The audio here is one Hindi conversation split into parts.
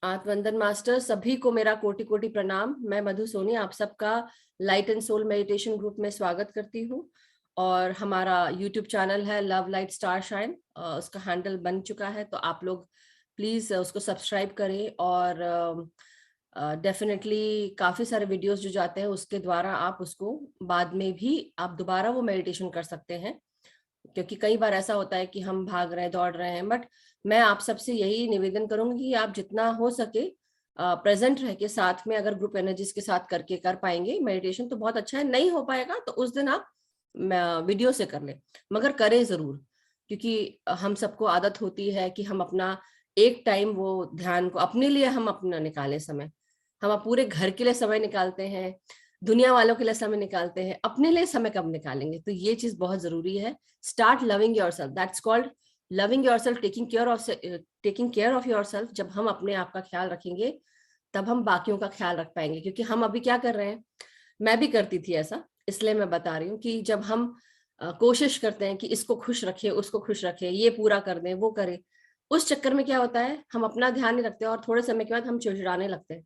आत्मवंदन मास्टर सभी को मेरा कोटि कोटि प्रणाम। मैं मधु सोनी आप सबका light and soul meditation group में स्वागत करती हूँ। और हमारा यूट्यूब चैनल है लव लाइट स्टार शाइन, उसका हैंडल बन चुका है, तो आप लोग प्लीज उसको सब्सक्राइब करें। और डेफिनेटली काफी सारे वीडियोस जो जाते हैं उसके द्वारा आप उसको बाद में भी आप दोबारा वो मेडिटेशन कर सकते हैं, क्योंकि कई बार ऐसा होता है कि हम भाग रहे हैं दौड़ रहे हैं। बट मैं आप सबसे यही निवेदन करूंगी कि आप जितना हो सके प्रेजेंट रह के साथ में अगर ग्रुप एनर्जीज के साथ करके कर पाएंगे मेडिटेशन तो बहुत अच्छा है। नहीं हो पाएगा तो उस दिन आप वीडियो से कर ले, मगर करें जरूर, क्योंकि हम सबको आदत होती है कि हम अपना एक टाइम वो ध्यान को अपने लिए हम अपना निकालें समय। हम पूरे घर के लिए समय निकालते हैं, दुनिया वालों के लिए समय निकालते हैं, अपने लिए समय कब निकालेंगे? तो ये चीज बहुत जरूरी है। Start loving yourself, that's called loving yourself, taking care of yourself. जब हम अपने आप का ख्याल रखेंगे तब हम बाकियों का ख्याल रख पाएंगे। क्योंकि हम अभी क्या कर रहे हैं, मैं भी करती थी ऐसा, इसलिए मैं बता रही हूँ कि जब हम कोशिश करते हैं कि इसको खुश रखें, उसको खुश रखें, ये पूरा कर दें, वो करें, उस चक्कर में क्या होता है हम अपना ध्यान नहीं रखते और थोड़े समय के बाद हम चिड़चिड़ाने लगते हैं।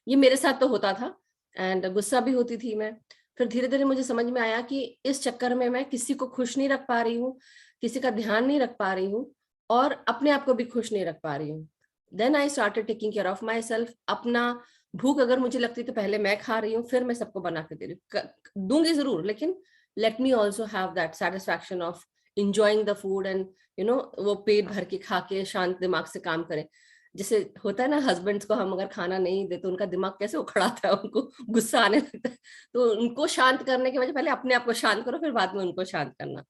ये मेरे साथ तो होता था एंड गुस्सा भी होती थी मैं। फिर धीरे धीरे मुझे समझ में आया कि इस चक्कर में मैं किसी को खुश नहीं रख पा रही हूँ, किसी का ध्यान नहीं रख पा रही हूँ और अपने आप को भी खुश नहीं रख पा रही हूँ। Then I started taking care of myself. अपना भूख अगर मुझे लगती तो पहले मैं खा रही हूँ, फिर मैं सबको बना के दे रही हूँ, दूंगी जरूर, लेकिन let me also have that satisfaction of enjoying the food and वो पेट भर के खा के शांत दिमाग से काम करें। जैसे होता है ना, हस्बैंड्स को हम अगर खाना नहीं दे तो उनका दिमाग कैसे उखड़ाता है, उनको गुस्सा आने लगता है। तो उनको शांत करने के वजह पहले अपने आप को शांत करो, फिर बाद में उनको शांत करना।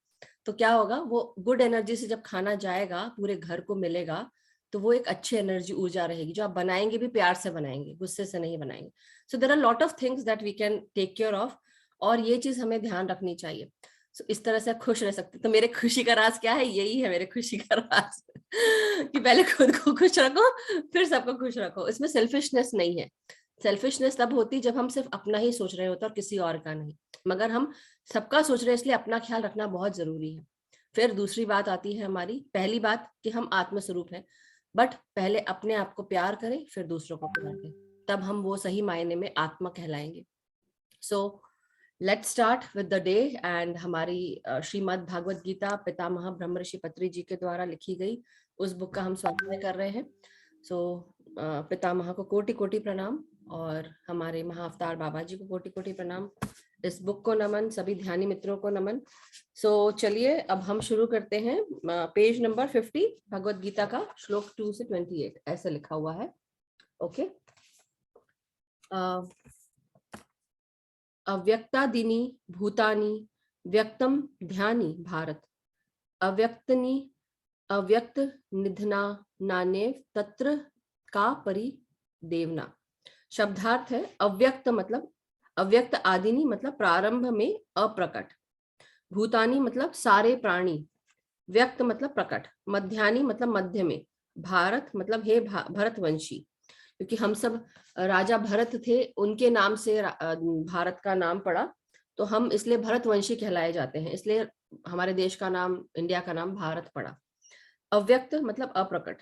तो क्या होगा, वो गुड एनर्जी से जब खाना जाएगा पूरे घर को मिलेगा तो वो एक अच्छी एनर्जी ऊर्जा रहेगी। जो आप बनाएंगे भी प्यार से बनाएंगे, गुस्से से नहीं बनाएंगे। So there are lot of things that we can take care of, और ये चीज हमें ध्यान रखनी चाहिए। So, इस तरह से आप खुश रह सकते। तो मेरे खुशी का राज क्या है? यही है मेरे खुशी का राज कि पहले खुद को खुश रखो, फिर सबको खुश रखो। इसमें सेल्फिशनेस नहीं है। सेल्फिशनेस तब होती जब हम सिर्फ अपना ही सोच रहे होते और किसी और का नहीं, मगर हम सबका सोच रहे हैं, इसलिए अपना ख्याल रखना बहुत जरूरी है। फिर दूसरी बात आती है हमारी, पहली बात कि हम आत्मस्वरूप हैं, बट पहले अपने आप को प्यार करें, फिर दूसरों को प्यार करें, तब हम वो सही मायने में आत्मा कहलाएंगे। So let's start with the day. And हमारी श्रीमद् भागवत गीता पितामह ब्रह्मर्षि पत्री जी के द्वारा लिखी गई उस बुक का हम स्वाध्याय कर रहे हैं। सो पितामह को कोटि कोटि प्रणाम और हमारे महाअवतार बाबा जी को कोटि कोटि प्रणाम। इस बुक को नमन, सभी ध्यानी मित्रों को नमन। सो चलिए अब हम शुरू करते हैं। पेज नंबर 50 भगवत गीता का श्लोक 2 से 28 ऐसे लिखा हुआ है। ओके। अव्यक्तादीनि भूतानि व्यक्तम ध्यानि भारत, अव्यक्तनि अव्यक्त निधना नान्येव तत्र का परिदेवना। शब्दार्थ है, अव्यक्त मतलब अव्यक्त आदिनी मतलब प्रारंभ में अप्रकट, भूतानी मतलब सारे प्राणी, व्यक्त मतलब प्रकट, मध्यानि मतलब मध्य में, भारत मतलब हे भरतवंशी। क्योंकि हम सब राजा भरत थे, उनके नाम से भारत का नाम पड़ा, तो हम इसलिए भरतवंशी कहलाए जाते हैं, इसलिए हमारे देश का नाम, इंडिया का नाम भारत पड़ा। अव्यक्त मतलब अप्रकट,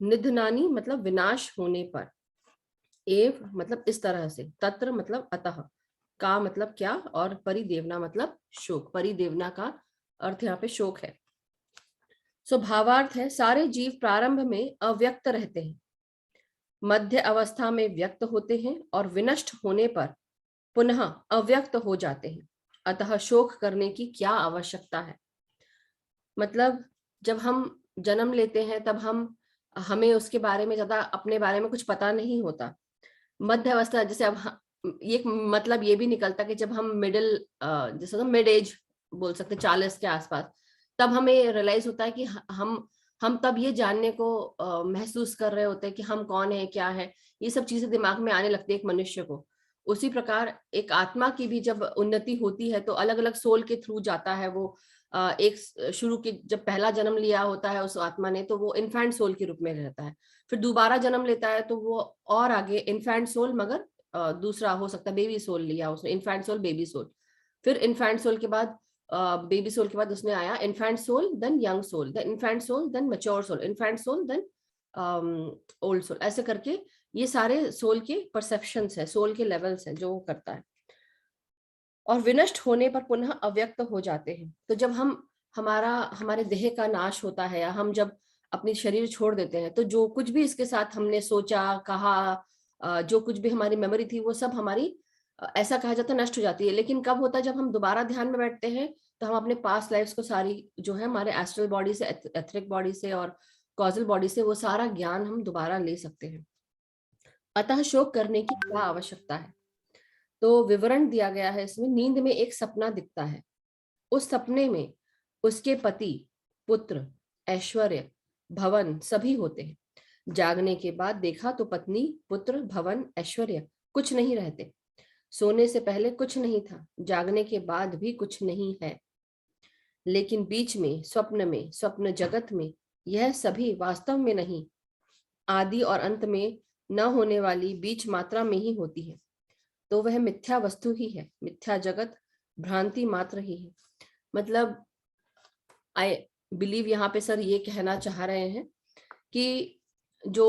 निधनानी मतलब विनाश होने पर, एव मतलब इस तरह से, तत्र मतलब अतः, का मतलब क्या, और परिदेवना मतलब शोक। परिदेवना का अर्थ यहाँ पे शोक है। सो भावार्थ है, सारे जीव प्रारंभ में अव्यक्त रहते हैं, मध्य अवस्था में व्यक्त होते हैं और विनष्ट होने पर पुनः अव्यक्त हो जाते हैं। अतः शोक करने की क्या आवश्यकता है? मतलब जब हम जन्म लेते हैं तब हमें उसके बारे में ज्यादा, अपने बारे में कुछ पता नहीं होता। मध्य अवस्था जैसे ये मतलब ये भी निकलता कि जब हम जैसे तो मिड एज बोल सकते, 40 के आसपास, तब हमें रियलाइज होता है कि हम तब ये जानने को महसूस कर रहे होते हैं कि हम कौन है, क्या है। ये सब चीजें दिमाग में आने लगती है एक मनुष्य को। उसी प्रकार एक आत्मा की भी जब उन्नति होती है तो अलग अलग सोल के थ्रू जाता है वो। एक शुरू के जब पहला जन्म लिया होता है उस आत्मा ने, तो वो इन्फेंट सोल के रूप में रहता है। फिर दोबारा जन्म लेता है तो वो और आगे इन्फेंट सोल, मगर दूसरा हो सकता है बेबी सोल लिया उसने, इन्फेंट सोल, बेबी सोल। फिर इन्फेंट सोल के बाद बेबी सोल के बाद उसने आया infant soul, then young soul, then infant soul, then mature soul, infant soul, then old soul, ऐसे करके ये सारे सोल के परसेप्शंस है, सोल के लेवल्स हैं जो वो करता है। और विनष्ट होने पर पुनः अव्यक्त हो जाते हैं। तो जब हमारे देह का नाश होता है या हम जब अपनी शरीर छोड़ देते हैं, तो जो कुछ भी इसके साथ हमने सोचा, कहा, जो कुछ भी हमारी मेमोरी थी, वो सब हमारी ऐसा कहा जाता है नष्ट हो जाती है। लेकिन कब होता है? जब हम दोबारा ध्यान में बैठते हैं, तो हम अपने पास्ट लाइफ्स को सारी जो है हमारे एस्ट्रल बॉडी से, एथरिक बॉडी से और कॉजल बॉडी से, वो सारा ज्ञान हम दोबारा ले सकते हैं। अतः शोक करने की क्या आवश्यकता है? तो विवरण दिया गया है इसमें। नींद में एक सपना दिखता है, उस सपने में उसके पति, पुत्र, ऐश्वर्य, भवन सभी होते हैं। जागने के बाद देखा तो पत्नी, पुत्र, भवन, ऐश्वर्य कुछ नहीं रहते। सोने से पहले कुछ नहीं था, जागने के बाद भी कुछ नहीं है। लेकिन बीच में, स्वप्न में, स्वप्न जगत में यह सभी वास्तव में नहीं, आदि और अंत में न होने वाली बीच मात्रा में ही होती है। तो वह मिथ्या वस्तु ही है, मिथ्या जगत भ्रांति मात्र ही है। मतलब आई बिलीव यहाँ पे सर ये कहना चाह रहे हैं कि जो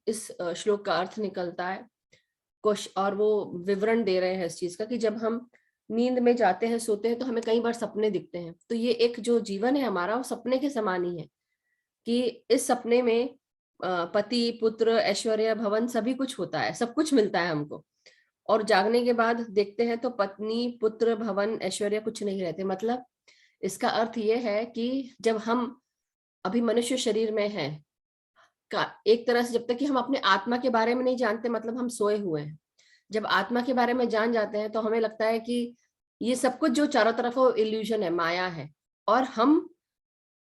इस श्लोक का अर्थ निकलता है कुछ, और वो विवरण दे रहे हैं इस चीज का, कि जब हम नींद में जाते हैं, सोते हैं, तो हमें कई बार सपने दिखते हैं। तो ये एक जो जीवन है हमारा, वो सपने के समान ही है, कि इस सपने में पति, पुत्र, ऐश्वर्य, भवन सभी कुछ होता है, सब कुछ मिलता है हमको। और जागने के बाद देखते हैं तो पत्नी, पुत्र, भवन, ऐश्वर्य कुछ नहीं रहते। मतलब इसका अर्थ ये है कि जब हम अभी मनुष्य शरीर में हैं, का एक तरह से, जब तक कि हम अपने आत्मा के बारे में नहीं जानते, मतलब हम सोए हुए हैं। जब आत्मा के बारे में जान जाते हैं, तो हमें लगता है कि ये सब कुछ जो चारों तरफ है वो इल्यूजन है, माया है। और हम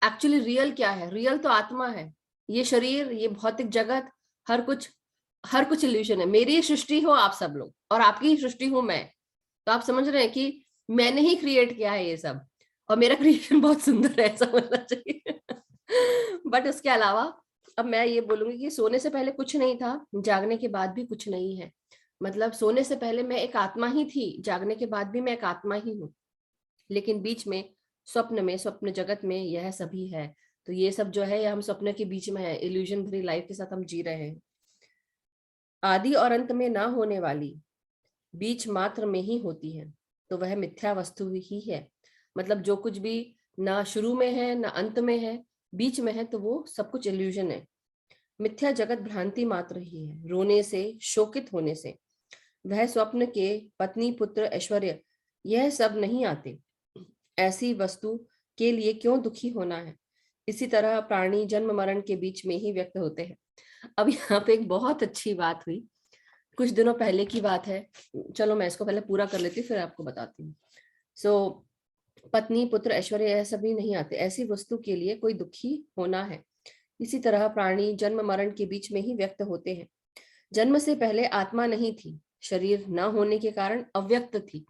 एक्चुअली रियल क्या है? रियल तो आत्मा है। ये शरीर, ये भौतिक जगत, हर कुछ इल्यूजन है। मेरी सृष्टि हो आप सब लोग, और आपकी ही सृष्टि हूं मैं। तो आप समझ रहे हैं कि मैंने ही क्रिएट किया है ये सब, और मेरा क्रिएशन बहुत सुंदर है, ऐसा होना चाहिए। बट उसके अलावा अब मैं ये बोलूंगी कि सोने से पहले कुछ नहीं था, जागने के बाद भी कुछ नहीं है। मतलब सोने से पहले मैं एक आत्मा ही थी, जागने के बाद भी मैं एक आत्मा ही हूँ। लेकिन बीच में, स्वप्न में, स्वप्न जगत में यह सभी है। तो ये सब जो है, ये हम स्वप्न के बीच में है, इल्यूजन भरी लाइफ के साथ हम जी रहे हैं। आदि और अंत में ना होने वाली बीच मात्र में ही होती है, तो वह मिथ्या वस्तु ही है। मतलब जो कुछ भी ना शुरू में है ना अंत में है, बीच में है, तो वो सब कुछ इल्यूजन है। मिथ्या जगत भ्रांति मात्र ही है। रोने से, शोकित होने से वह स्वप्न के पत्नी, पुत्र, ऐश्वर्य यह सब नहीं आते। ऐसी वस्तु के लिए क्यों दुखी होना है? इसी तरह प्राणी जन्म मरण के बीच में ही व्यक्त होते हैं। अब यहाँ पे एक बहुत अच्छी बात हुई, कुछ दिनों पहले की बात है। चलो मैं इसको पहले पूरा कर लेती हूँ, फिर आपको बताती हूँ। सो पत्नी, पुत्र, ऐश्वर्य यह सभी नहीं आते। ऐसी वस्तु के लिए कोई दुखी होना है। इसी तरह प्राणी जन्म मरण के बीच में ही व्यक्त होते हैं। जन्म से पहले आत्मा नहीं थी, शरीर न होने के कारण अव्यक्त थी।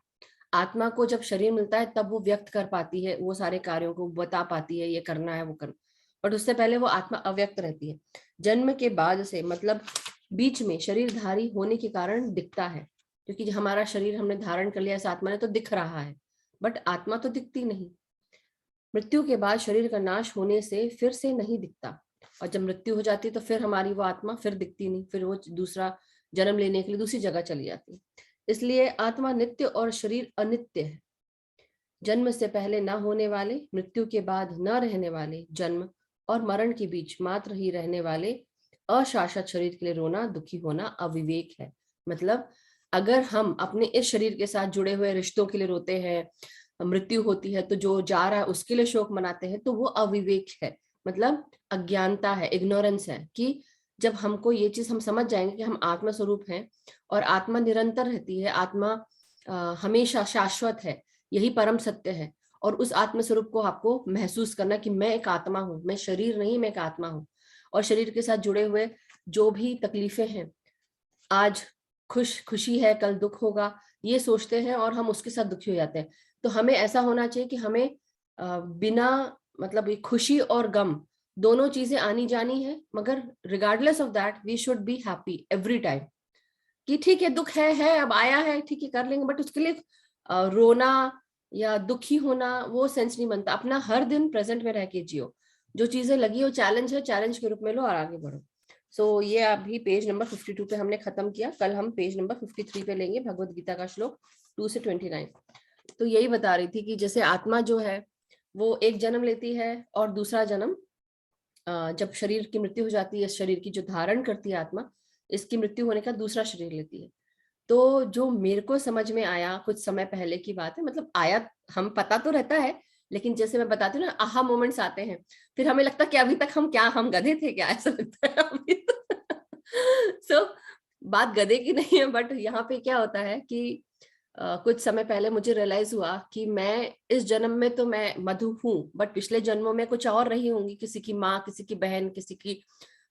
आत्मा को जब शरीर मिलता है, तब वो व्यक्त कर पाती है, वो सारे कार्यों को बता पाती है, ये करना है वो करना, बट उससे पहले वो आत्मा अव्यक्त रहती है। जन्म के बाद से, मतलब बीच में शरीरधारी होने के कारण दिखता है, क्योंकि हमारा शरीर हमने धारण कर लिया इस आत्मा ने, तो दिख रहा है, बट आत्मा तो दिखती नहीं। मृत्यु के बाद शरीर का नाश होने से फिर से नहीं दिखता, और जब मृत्यु हो जाती है तो फिर हमारी वो आत्मा फिर दिखती नहीं, फिर वो दूसरा जन्म लेने के लिए दूसरी जगह चली जाती है। इसलिए आत्मा नित्य और शरीर अनित्य है। जन्म से पहले न होने वाले, मृत्यु के बाद न रहने वाले, जन्म और मरण के बीच मात्र ही रहने वाले अशाश्वत शरीर के लिए रोना, दुखी होना अविवेक है। मतलब अगर हम अपने इस शरीर के साथ जुड़े हुए रिश्तों के लिए रोते हैं, मृत्यु होती है तो जो जा रहा है उसके लिए शोक मनाते हैं, तो वो अविवेक है। मतलब अज्ञानता है, इग्नोरेंस है। कि जब हमको ये चीज हम समझ जाएंगे कि हम आत्मा स्वरूप हैं, और आत्मा निरंतर रहती है, आत्मा हमेशा शाश्वत है, यही परम सत्य है, और उस आत्म स्वरूप को आपको महसूस करना कि मैं एक आत्मा हूँ, मैं शरीर नहीं, मैं एक आत्मा हूँ। और शरीर के साथ जुड़े हुए जो भी तकलीफें हैं, आज खुशी है, कल दुख होगा, ये सोचते हैं और हम उसके साथ दुखी हो जाते हैं। तो हमें ऐसा होना चाहिए कि हमें बिना, मतलब खुशी और गम दोनों चीजें आनी जानी है, मगर regardless of that we should be happy every time. कि ठीक है, दुख है, अब आया है, ठीक है कर लेंगे, बट उसके लिए रोना या दुखी होना वो सेंस नहीं बनता। अपना हर दिन प्रेजेंट में रह के जियो, जो चीजें लगी हो चैलेंज है, चैलेंज के रूप में लो और आगे बढ़ो। सो ये अभी पेज नंबर 52 पे हमने खत्म किया। कल हम पेज नंबर 53 पे लेंगे भगवत गीता का श्लोक 2 से 29। तो यही बता रही थी कि जैसे आत्मा जो है वो एक जन्म लेती है और दूसरा जन्म जब शरीर की मृत्यु हो जाती है, शरीर की जो धारण करती है आत्मा, इसकी मृत्यु होने का दूसरा शरीर लेती है। तो जो मेरे को समझ में आया कुछ समय पहले की बात है, मतलब आया, हम पता तो रहता है, लेकिन जैसे मैं बताती हूँ ना, आहा मोमेंट्स आते हैं, फिर हमें लगता है कि अभी तक हम गधे थे क्या, ऐसा लगता है अभी तो। सो बात गधे की नहीं है, बट यहाँ पे क्या होता है कि कुछ समय पहले मुझे रियलाइज हुआ कि मैं इस जन्म में तो मैं मधु हूँ, बट पिछले जन्मों में कुछ और रही होंगी, किसी की माँ, किसी की बहन, किसी की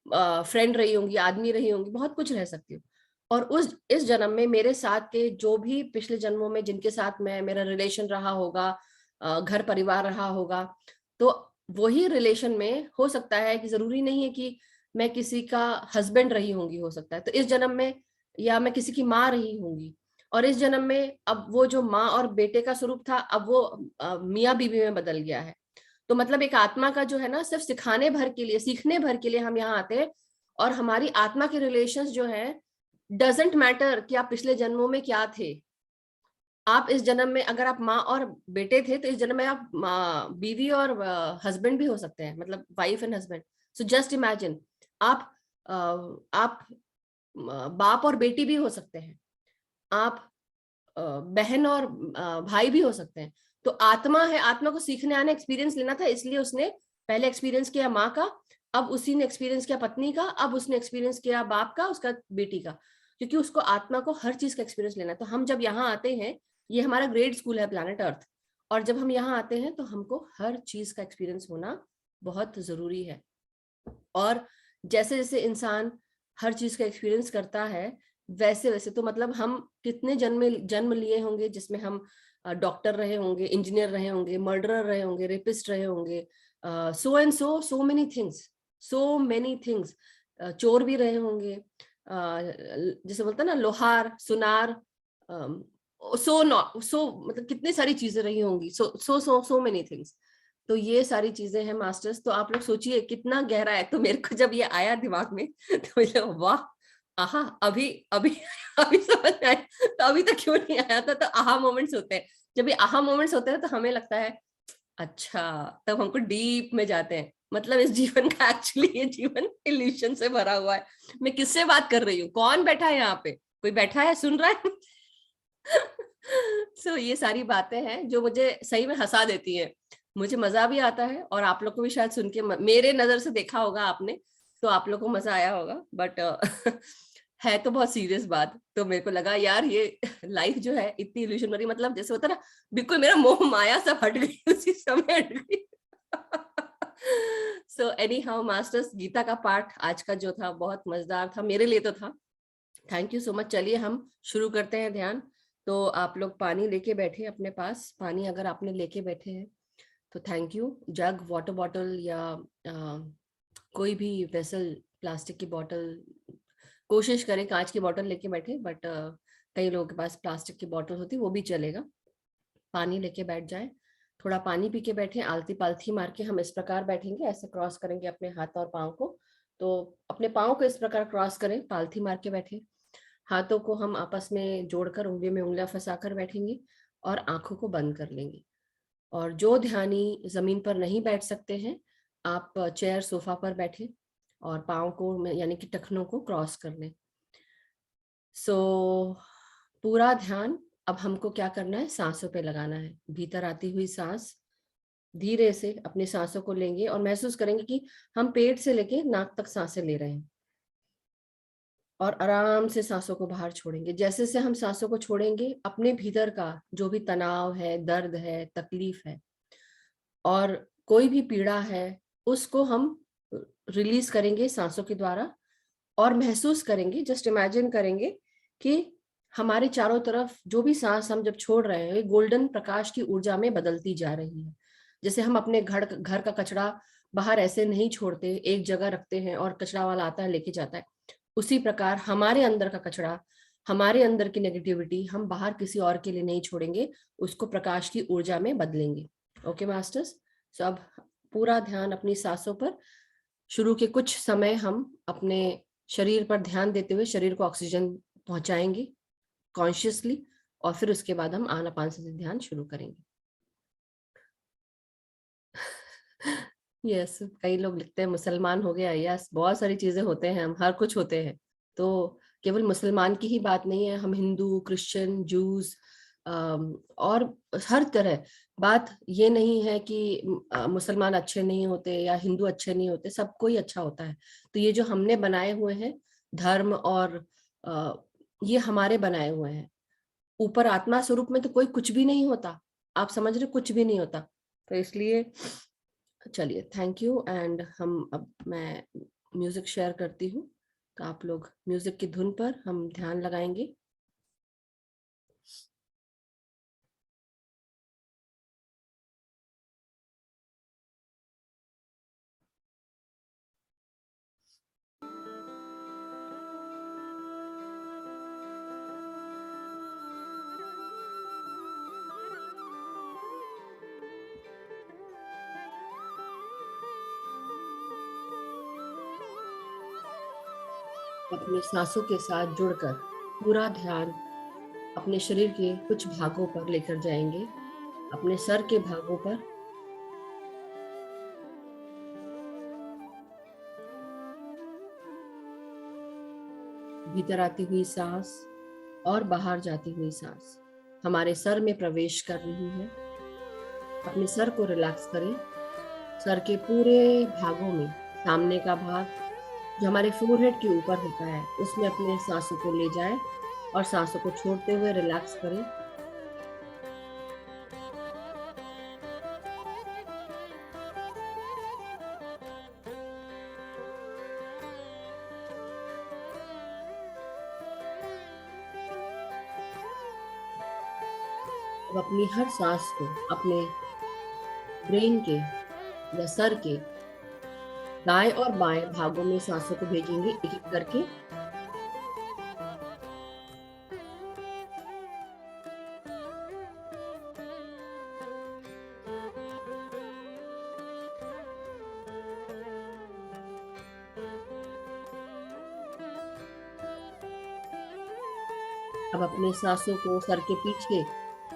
फ्रेंड रही होंगी, आदमी रही होंगी, बहुत कुछ रह सकती हूँ। और उस इस जन्म में मेरे साथ के जो भी पिछले जन्मों में जिनके साथ मेरा रिलेशन रहा होगा, घर परिवार रहा होगा, तो वही रिलेशन में हो सकता है कि जरूरी नहीं है कि मैं किसी का हस्बैंड रही होंगी, हो सकता है तो इस जन्म में, या मैं किसी की माँ रही होंगी, और इस जन्म में अब वो जो माँ और बेटे का स्वरूप था, अब वो मियाँ बीवी में बदल गया है। तो मतलब एक आत्मा का जो है ना, सिर्फ सिखाने भर के लिए, सीखने भर के लिए हम यहाँ आते हैं। और हमारी आत्मा के रिलेशंस जो है, डजेंट मैटर कि आप पिछले जन्मों में क्या थे। आप इस जन्म में अगर आप माँ और बेटे थे, तो इस जन्म में आप बीवी और हस्बैंड भी हो सकते हैं, मतलब wife and husband. So just imagine, आप आप बाप और बेटी भी हो सकते हैं, आप बहन और भाई भी हो सकते हैं। तो आत्मा है, आत्मा को सीखने आने, एक्सपीरियंस लेना था, इसलिए उसने पहले एक्सपीरियंस किया माँ का, अब उसी ने एक्सपीरियंस किया पत्नी का, अब उसने एक्सपीरियंस किया बाप का, उसका बेटी का, क्योंकि उसको आत्मा को हर चीज का एक्सपीरियंस लेना है। तो हम जब यहाँ आते हैं, ये हमारा ग्रेड स्कूल है प्लैनेट अर्थ, और जब हम यहाँ आते हैं तो हमको हर चीज का एक्सपीरियंस होना बहुत जरूरी है। और जैसे जैसे इंसान हर चीज का एक्सपीरियंस करता है, वैसे वैसे तो मतलब हम कितने जन्म लिए होंगे जिसमें हम डॉक्टर रहे होंगे, इंजीनियर रहे होंगे, मर्डरर रहे होंगे, रेपिस्ट रहे होंगे, so and so many things, so many things, चोर भी रहे होंगे, जैसे बोलते हैं ना, लोहार, सुनार, सो मतलब कितनी सारी चीजें रही होंगी, सो मेनी थिंग्स। तो ये सारी चीजें हैं मास्टर्स। तो आप लोग सोचिए कितना गहरा है। तो मेरे को जब ये आया दिमाग में तो मुझे वाह, आहा, अभी अभी अभी समझ में आया, तो अभी तक क्यों नहीं आया था। तो आहा मोमेंट्स होते हैं, जब ये आहा मोमेंट्स होते हैं तो हमें लगता है अच्छा, तब हमको डीप में जाते हैं, मतलब इस जीवन का एक्चुअली ये जीवन इल्यूशन से भरा हुआ है। मैं किससे बात कर रही हूँ, कौन बैठा है यहाँ पे, कोई बैठा है सुन रहा है। सो ये सारी बातें हैं जो मुझे सही में हंसा देती हैं, मुझे मजा भी आता है, और आप लोग को भी शायद सुन के मेरे नजर से देखा होगा आपने, तो आप लोग को मजा आया होगा, बट है तो बहुत सीरियस बात। तो मेरे को लगा यार ये लाइफ जो है इतनी इल्यूशनरी, मतलब जैसे होता है ना, बिल्कुल मेरा मोह माया सब हट गई उसी समय हट गई। So anyhow masters, Gita का पाठ आज का जो था बहुत मजेदार था, मेरे लिए तो था। Thank you so much. चलिए हम शुरू करते हैं ध्यान। तो आप लोग पानी लेके बैठे अपने पास, पानी अगर आपने लेके बैठे हैं तो thank you. Jug, water bottle, या कोई भी वेसल, प्लास्टिक की बॉटल, कोशिश करें कांच की बॉटल लेके बैठे, बट कई लोगों के पास प्लास्टिक की बॉटल होती है, वो भी चलेगा। पानी लेके बैठ जाए, थोड़ा पानी पी के बैठे, आलती पालथी मार के हम इस प्रकार बैठेंगे, ऐसे क्रॉस करेंगे अपने हाथ और पाँव को। तो अपने पाँव को इस प्रकार क्रॉस करें, पालथी मार के बैठे, हाथों को हम आपस में जोड़कर उंगली में उंगलियां फंसाकर बैठेंगे, और आंखों को बंद कर लेंगे। और जो ध्यानी जमीन पर नहीं बैठ सकते हैं, आप चेयर, सोफा पर बैठे और पाँव को यानी कि टखनों को क्रॉस कर लें। सो पूरा ध्यान अब हमको क्या करना है, सांसों पे लगाना है। भीतर आती हुई सांस, धीरे से अपनी सांसों को लेंगे और महसूस करेंगे कि हम पेट से लेके नाक तक सांसें ले रहे हैं, और आराम से सांसों को बाहर छोड़ेंगे। जैसे से हम सांसों को छोड़ेंगे, अपने भीतर का जो भी तनाव है, दर्द है, तकलीफ है, और कोई भी पीड़ा है, उसको हम रिलीज करेंगे सांसों के द्वारा। और महसूस करेंगे, जस्ट इमेजिन करेंगे कि हमारे चारों तरफ जो भी सांस हम जब छोड़ रहे हैं, गोल्डन प्रकाश की ऊर्जा में बदलती जा रही है। जैसे हम अपने घर का कचरा बाहर ऐसे नहीं छोड़ते, एक जगह रखते हैं और कचरा वाला आता है लेके जाता है, उसी प्रकार हमारे अंदर का कचरा, हमारे अंदर की नेगेटिविटी हम बाहर किसी और के लिए नहीं छोड़ेंगे, उसको प्रकाश की ऊर्जा में बदलेंगे। ओके मास्टर्स, सो अब पूरा ध्यान अपनी सांसों पर। शुरू के कुछ समय हम अपने शरीर पर ध्यान देते हुए शरीर को ऑक्सीजन पहुंचाएंगे कॉन्शियसली, और फिर उसके बाद हम आनापानसति ध्यान शुरू करेंगे। यस, कई लोग लिखते हैं मुसलमान हो गया। यस, बहुत सारी चीजें होते हैं, हम हर कुछ होते हैं। तो केवल मुसलमान की ही बात नहीं है, हम हिंदू, क्रिश्चियन, जूस और हर तरह। बात ये नहीं है कि मुसलमान अच्छे नहीं होते या हिंदू अच्छे नहीं होते, सब कोई अच्छा होता है। तो ये जो हमने बनाए हुए हैं धर्म और ये हमारे बनाए हुए हैं। ऊपर आत्मा स्वरूप में तो कोई कुछ भी नहीं होता, आप समझ रहे, कुछ भी नहीं होता। तो इसलिए चलिए, थैंक यू। एंड अब मैं म्यूजिक शेयर करती हूँ, तो आप लोग म्यूजिक की धुन पर हम ध्यान लगाएंगे। अपने सांसों के साथ जुड़कर पूरा ध्यान अपने शरीर के कुछ भागों पर लेकर जाएंगे, अपने सर के भागों पर, भीतर आती हुई सांस और बाहर जाती हुई सांस हमारे सर में प्रवेश कर रही है। अपने सर को रिलैक्स करें। सर के पूरे भागों में सामने का भाग जो हमारे फोरहेड के ऊपर होता है, उसमें अपने सांसों को ले जाएं और सांसों को छोड़ते हुए रिलैक्स करें। अब अपनी हर सांस को अपने ब्रेन के या सर के दाएं और बाएं भागों में सांसों को भेजेंगे एक एक करके। अब अपने सांसों को सर के पीछे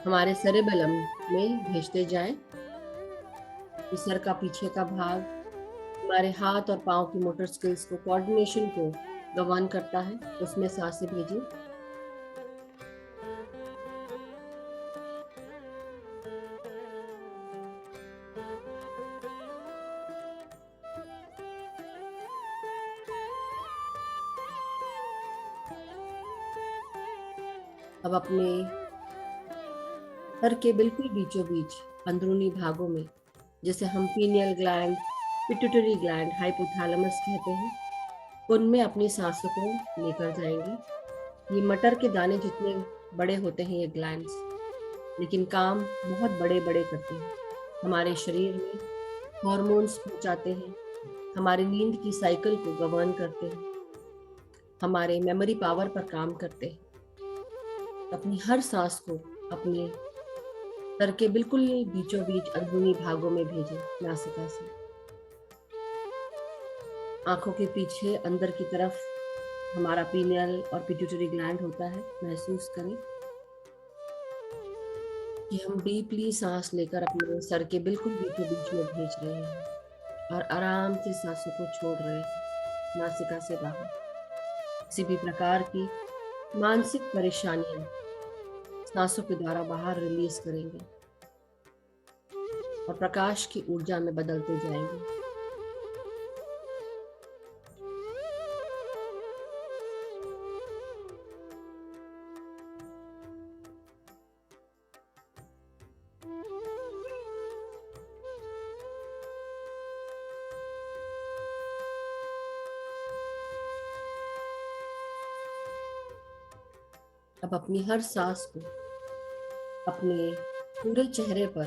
हमारे सेरेबेलम में भेजते जाएं। इस सर का पीछे का भाग हमारे हाथ और पांव की मोटर स्किल्स को, कोऑर्डिनेशन को गवर्न करता है, उसमें सांसें भेजें। अब अपने सर के बिल्कुल बीचों बीच अंदरूनी भागों में, जिसे हम pineal gland, pituitary gland, hypothalamus कहते हैं, उनमें अपनी सांसों को लेकर जाएंगे। ये मटर के दाने जितने बड़े होते हैं ये ग्लैंड्स, लेकिन काम बहुत बड़े बड़े करते हैं। हमारे शरीर में हॉर्मोन्स पहुंचाते हैं, हमारी नींद की साइकिल को गवर्न करते हैं, हमारे मेमोरी पावर पर काम करते हैं। अपनी हर सांस को अपने सर के बिल्कुल बीचों बीच अंदरूनी भागों में भेजें नासिका से। आंखों के पीछे अंदर की तरफ हमारा पीनियल और पिट्यूटरी ग्लैंड होता है, महसूस करें कि हम डीपली सांस लेकर अपने सर के बिल्कुल बीचों बीच में भेज रहे हैं और आराम से सांसों को छोड़ रहे हैं नासिका से बाहर। किसी भी प्रकार की मानसिक परेशानियां सांसों के द्वारा बाहर रिलीज करेंगे और प्रकाश की ऊर्जा में बदलते जाएंगे। अब अपनी हर सांस को अपने पूरे चेहरे पर,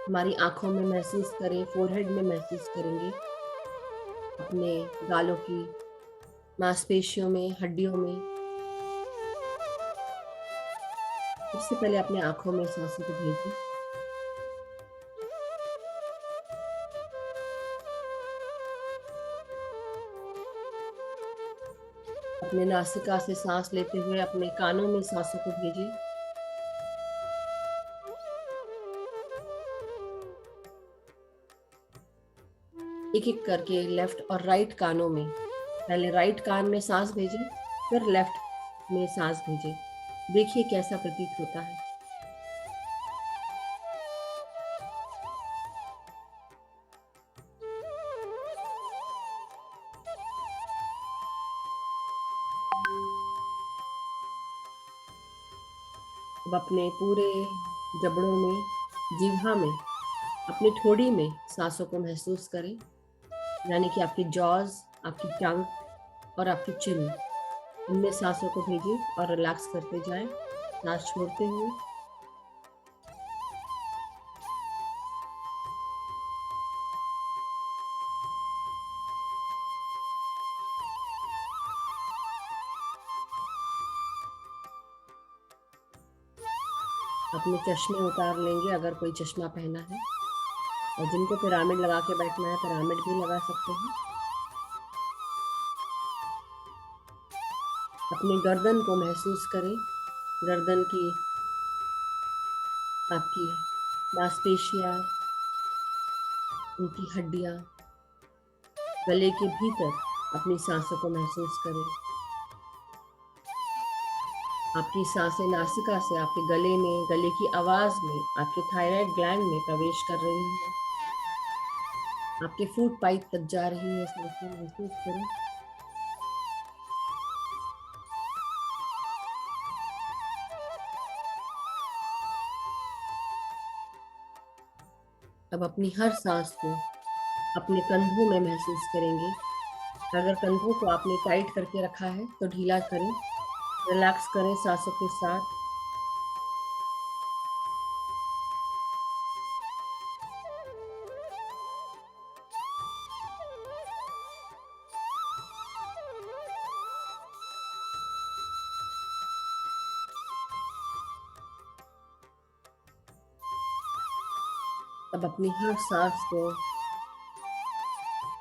हमारी आंखों में महसूस करें, फोरहेड में महसूस करेंगे, अपने गालों की मांसपेशियों में, हड्डियों में। सबसे पहले अपने आंखों में सांसों को भेजें। अपने नासिका से सांस लेते हुए अपने कानों में सांसों को भेजें। एक एक करके लेफ्ट और राइट कानों में, पहले राइट कान में सांस भेजें, फिर लेफ्ट में सांस भेजें। देखिए कैसा प्रतीत होता है। अब अपने पूरे जबड़ों में, जीवा में, अपनी ठोड़ी में सांसों को महसूस करें, यानी कि आपकी जॉज, आपकी टंग और आपकी चिन, इनमें सांसों को भेजें और रिलैक्स करते जाएं, सांस छोड़ते हुए। अपने चश्मे उतार लेंगे अगर कोई चश्मा पहना है, और जिनको पिरामिड लगा के बैठना है पिरामिड भी लगा सकते हैं। अपनी गर्दन को महसूस करें, गर्दन की आपकी मांसपेशियां, उनकी हड्डियां, गले के भीतर अपनी सांसों को महसूस करें। आपकी सांसें नासिका से आपके गले में, गले की आवाज में, आपके थायराइड ग्लैंड में प्रवेश कर रही हैं, आपके फूड पाइप तक जा रही है, सांसें महसूस करें। अब अपनी हर सांस को अपने कंधों में महसूस करेंगे। अगर कंधों को आपने टाइट करके रखा है तो ढीला करें, रिलैक्स करें सांसों के साथ। अब अपनी हर सांस को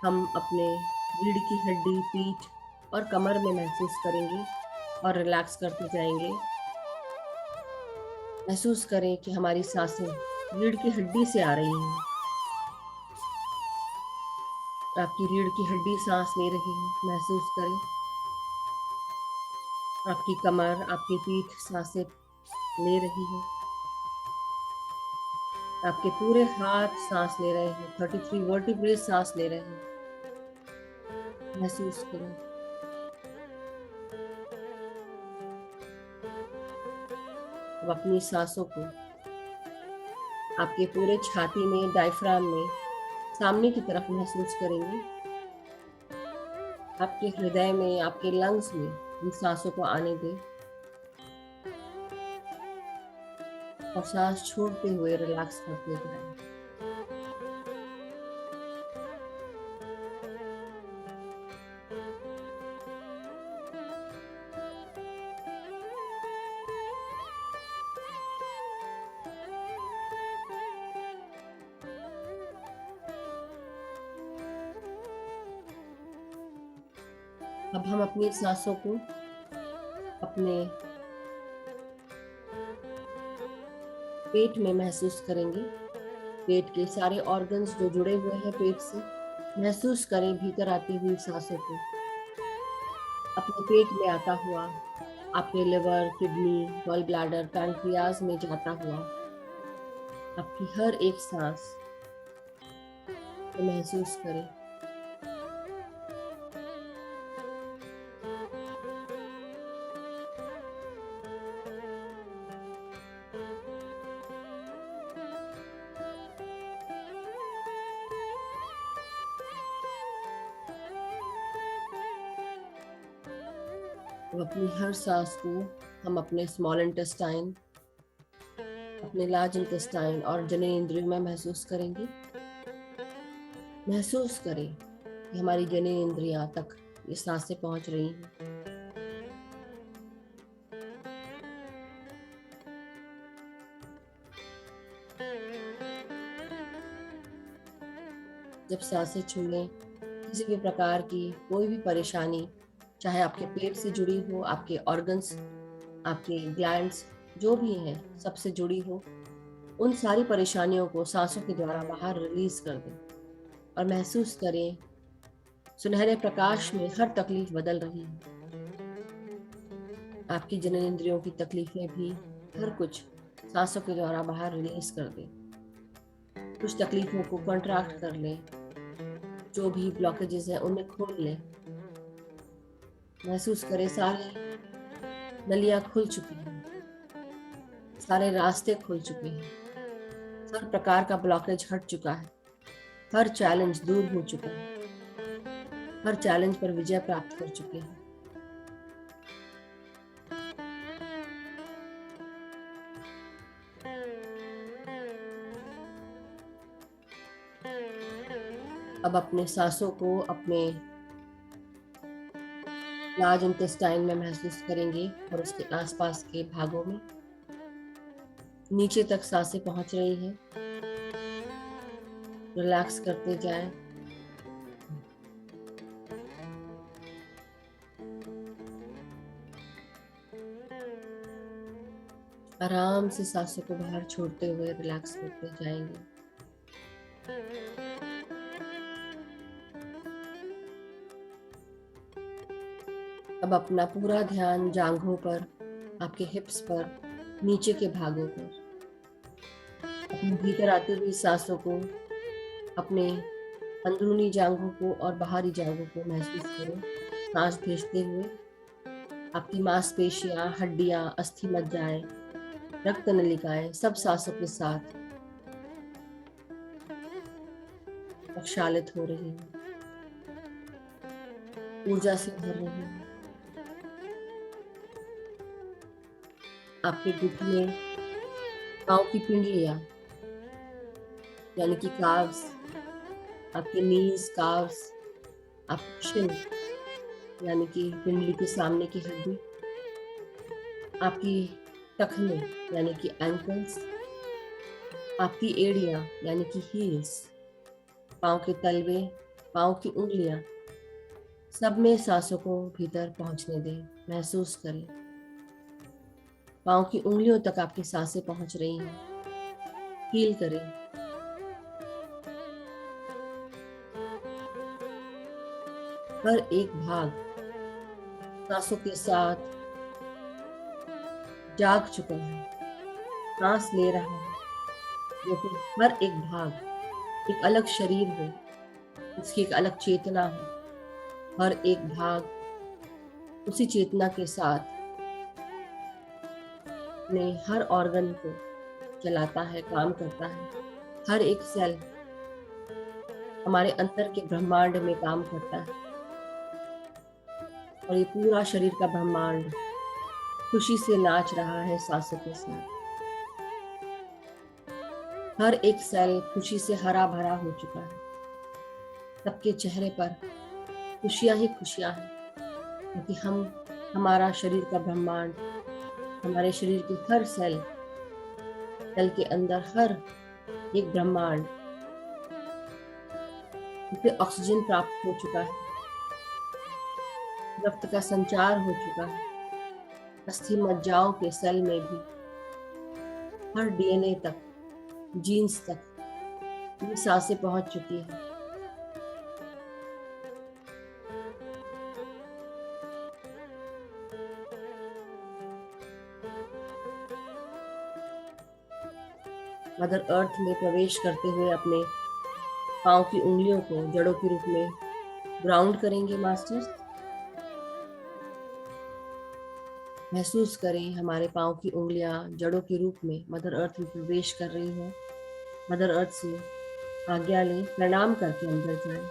हम अपने रीढ़ की हड्डी, पीठ और कमर में महसूस करेंगे और रिलैक्स करते जाएंगे। महसूस करें कि हमारी सांसें रीढ़ की हड्डी से आ रही हैं। आपकी रीढ़ की हड्डी सांस ले रही है, महसूस करें। आपकी कमर, आपकी पीठ सांसें ले रही है। आपके पूरे हाथ सांस ले रहे हैं, 33 वर्टिब्रे सांस ले रहे हैं, महसूस करें। अब अपनी सांसों को आपके पूरे छाती में, डायफ्राम में, सामने की तरफ महसूस करेंगे। आपके हृदय में, आपके लंग्स में इन सांसों को आने दें और सांस छोड़ते हुए रिलैक्स करते जाएं। अब हम अपनी सांसों को अपने पेट में महसूस करेंगे। पेट के सारे ऑर्गन्स जो जुड़े हुए हैं पेट से, महसूस करें भीतर आती हुई सांसों को, अपने पेट में आता हुआ, आपके liver, kidney, gall bladder, pancreas में जाता हुआ आपकी हर एक सांस को महसूस करें। अब अपनी हर सांस को हम अपने स्मॉल इंटेस्टाइन, अपने लार्ज इंटेस्टाइन और जननेंद्रियों में महसूस करेंगे। महसूस करें कि हमारी जननेंद्रियां तक ये सांसें पहुंच रही हैं। जब सांसें छूलें, किसी भी प्रकार की कोई भी परेशानी चाहे आपके पेट से जुड़ी हो, आपके ऑर्गन्स, आपके ग्लैंड्स जो भी हैं, सबसे जुड़ी हो, उन सारी परेशानियों को सांसों के द्वारा बाहर रिलीज कर दें और महसूस करें सुनहरे प्रकाश में हर तकलीफ बदल रही है। आपकी जननेंद्रियों की तकलीफें भी हर कुछ सांसों के द्वारा बाहर रिलीज कर दें। कुछ तकलीफों को कंट्रैक्ट कर लें, जो भी ब्लॉकेजेस हैं उन्हें खोल लें। महसूस करें सारी नलियां खुल चुकी हैं, सारे रास्ते खुल चुके हैं, हर प्रकार का ब्लॉकेज हट चुका है, हर चैलेंज दूर हो चुका है, हर चैलेंज पर विजय प्राप्त कर चुके हैं। अब अपने सांसों को अपने लार्ज इंटेस्टाइन में महसूस करेंगे और उसके आसपास के भागों में नीचे तक सांसें पहुंच रही हैं। रिलैक्स करते जाएं। आराम से सांसों को बाहर छोड़ते हुए रिलैक्स करते जाएंगे। अब अपना पूरा ध्यान जांघों पर, आपके हिप्स पर, नीचे के भागों पर, अपने भीतर आती हुई सांसों को, अपने अंदरूनी जांघों को और बाहरी जांघों को महसूस करें। सांस भेजते हुए आपकी मांसपेशियां, हड्डियां, अस्थि मज्जाएं, रक्त नलिकाएं सब सांसों के साथ प्रक्षालित हो रही हैं, ऊर्जा से भर रही हैं। आपके घुटने, पांव की पिंडलियां यानी कि काव्स, आपके नीज, काव्स, आपकी शिन यानी कि पिंडली के सामने की हड्डी, आपकी टखने यानी कि एंकल्स, आपकी एड़ियां यानी कि हील्स, पांव के तलवे, पांव की उंगलियां, सब में सांसों को भीतर पहुंचने दें। महसूस करें पांव की उंगलियों तक आपकी सांसें पहुंच रही हैं। फील करें। हर एक भाग सांसों के साथ जाग चुका है, सांस ले रहा है, लेकिन हर एक भाग एक अलग शरीर हो, उसकी एक अलग चेतना हो। हर एक भाग उसी चेतना के साथ अपने हर ऑर्गन को चलाता है, काम करता है। हर एक सेल हमारे अंदर के ब्रह्मांड में काम करता है और ये पूरा शरीर का ब्रह्मांड खुशी से नाच रहा है सांसों के साथ। हर एक सेल खुशी से हरा भरा हो चुका है। सबके चेहरे पर खुशियां ही खुशियां हैं, क्योंकि हमारा शरीर का ब्रह्मांड, हमारे शरीर के हर सेल के अंदर हर एक ब्रह्मांड उसे ऑक्सीजन प्राप्त हो चुका है, रक्त का संचार हो चुका है। अस्थि मज्जाओं के सेल में भी हर डीएनए तक, जीन्स तक ये सांसें पहुंच चुकी है। मदर अर्थ में प्रवेश करते हुए अपने पांव की उंगलियों को जड़ों के रूप में ग्राउंड करेंगे मास्टर्स। महसूस करें हमारे पांव की उंगलियां जड़ों के रूप में मदर अर्थ में प्रवेश कर रही हैं। मदर अर्थ से आज्ञा लें, प्रणाम करके अंदर जाएं।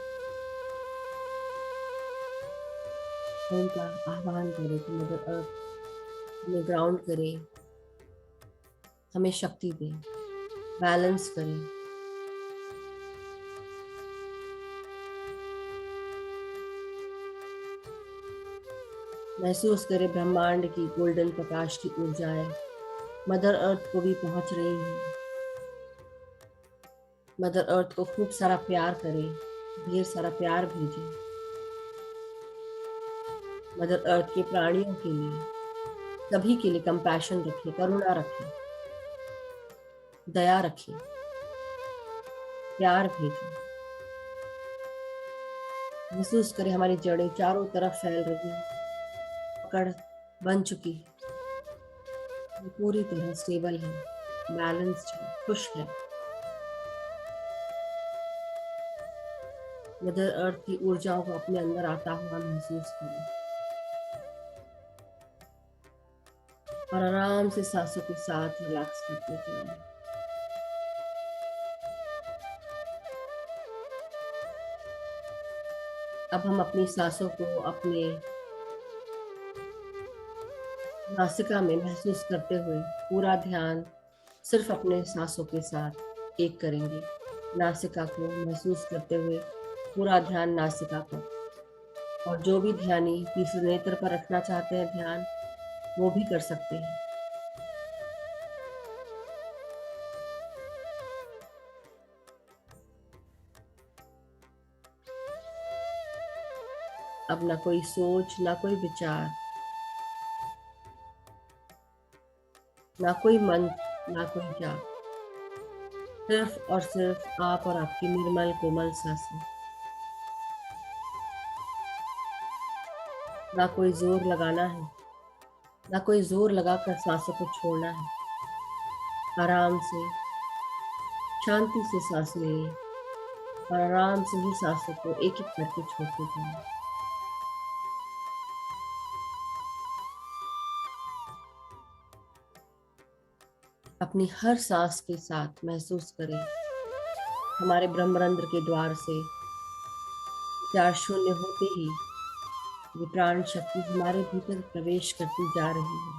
उनका आह्वान करें कि मदर अर्थ हमें ग्राउंड करें, हमें शक्ति दें, बैलेंस करें। महसूस करें ब्रह्मांड की गोल्डन प्रकाश की ऊर्जाएं मदर अर्थ को भी पहुंच रही हैं। मदर अर्थ को खूब सारा प्यार करें, ढेर सारा प्यार भेजें। मदर अर्थ के प्राणियों के लिए, सभी के लिए कंपैशन रखिए, करुणा रखिए, दया रखिए, प्यार भेजिए। महसूस करें हमारी जड़ें चारों तरफ फैल रही हैं, पकड़ बन चुकी है, ये पूरी तरह स्टेबल है, बैलेंस्ड है, खुश है। मदर अर्थ की ऊर्जाओं को अपने अंदर आता हुआ महसूस करें और आराम से सांसों के साथ रिलैक्स करते जाएं। अब हम अपनी सांसों को अपने नासिका में महसूस करते हुए पूरा ध्यान सिर्फ अपने सांसों के साथ एक करेंगे। नासिका को महसूस करते हुए पूरा ध्यान नासिका पर, और जो भी ध्यानी तीसरे नेत्र पर रखना चाहते हैं ध्यान, वो भी कर सकते हैं। अब ना कोई सोच, ना कोई विचार, ना कोई मंत्र, ना कोई जाप, सिर्फ और सिर्फ आप और आपकी निर्मल कोमल सांसें। ना कोई जोर लगाना है, ना कोई जोर लगाकर सांसों को छोड़ना है। आराम से शांति से सांस लें और आराम से ही सांसों को एक एक करके छोड़ते जाएं। अपनी हर सांस के साथ महसूस करें हमारे ब्रह्मरंध्र के द्वार से विचार शून्य होते ही ये प्राण शक्ति हमारे भीतर प्रवेश करती जा रही है।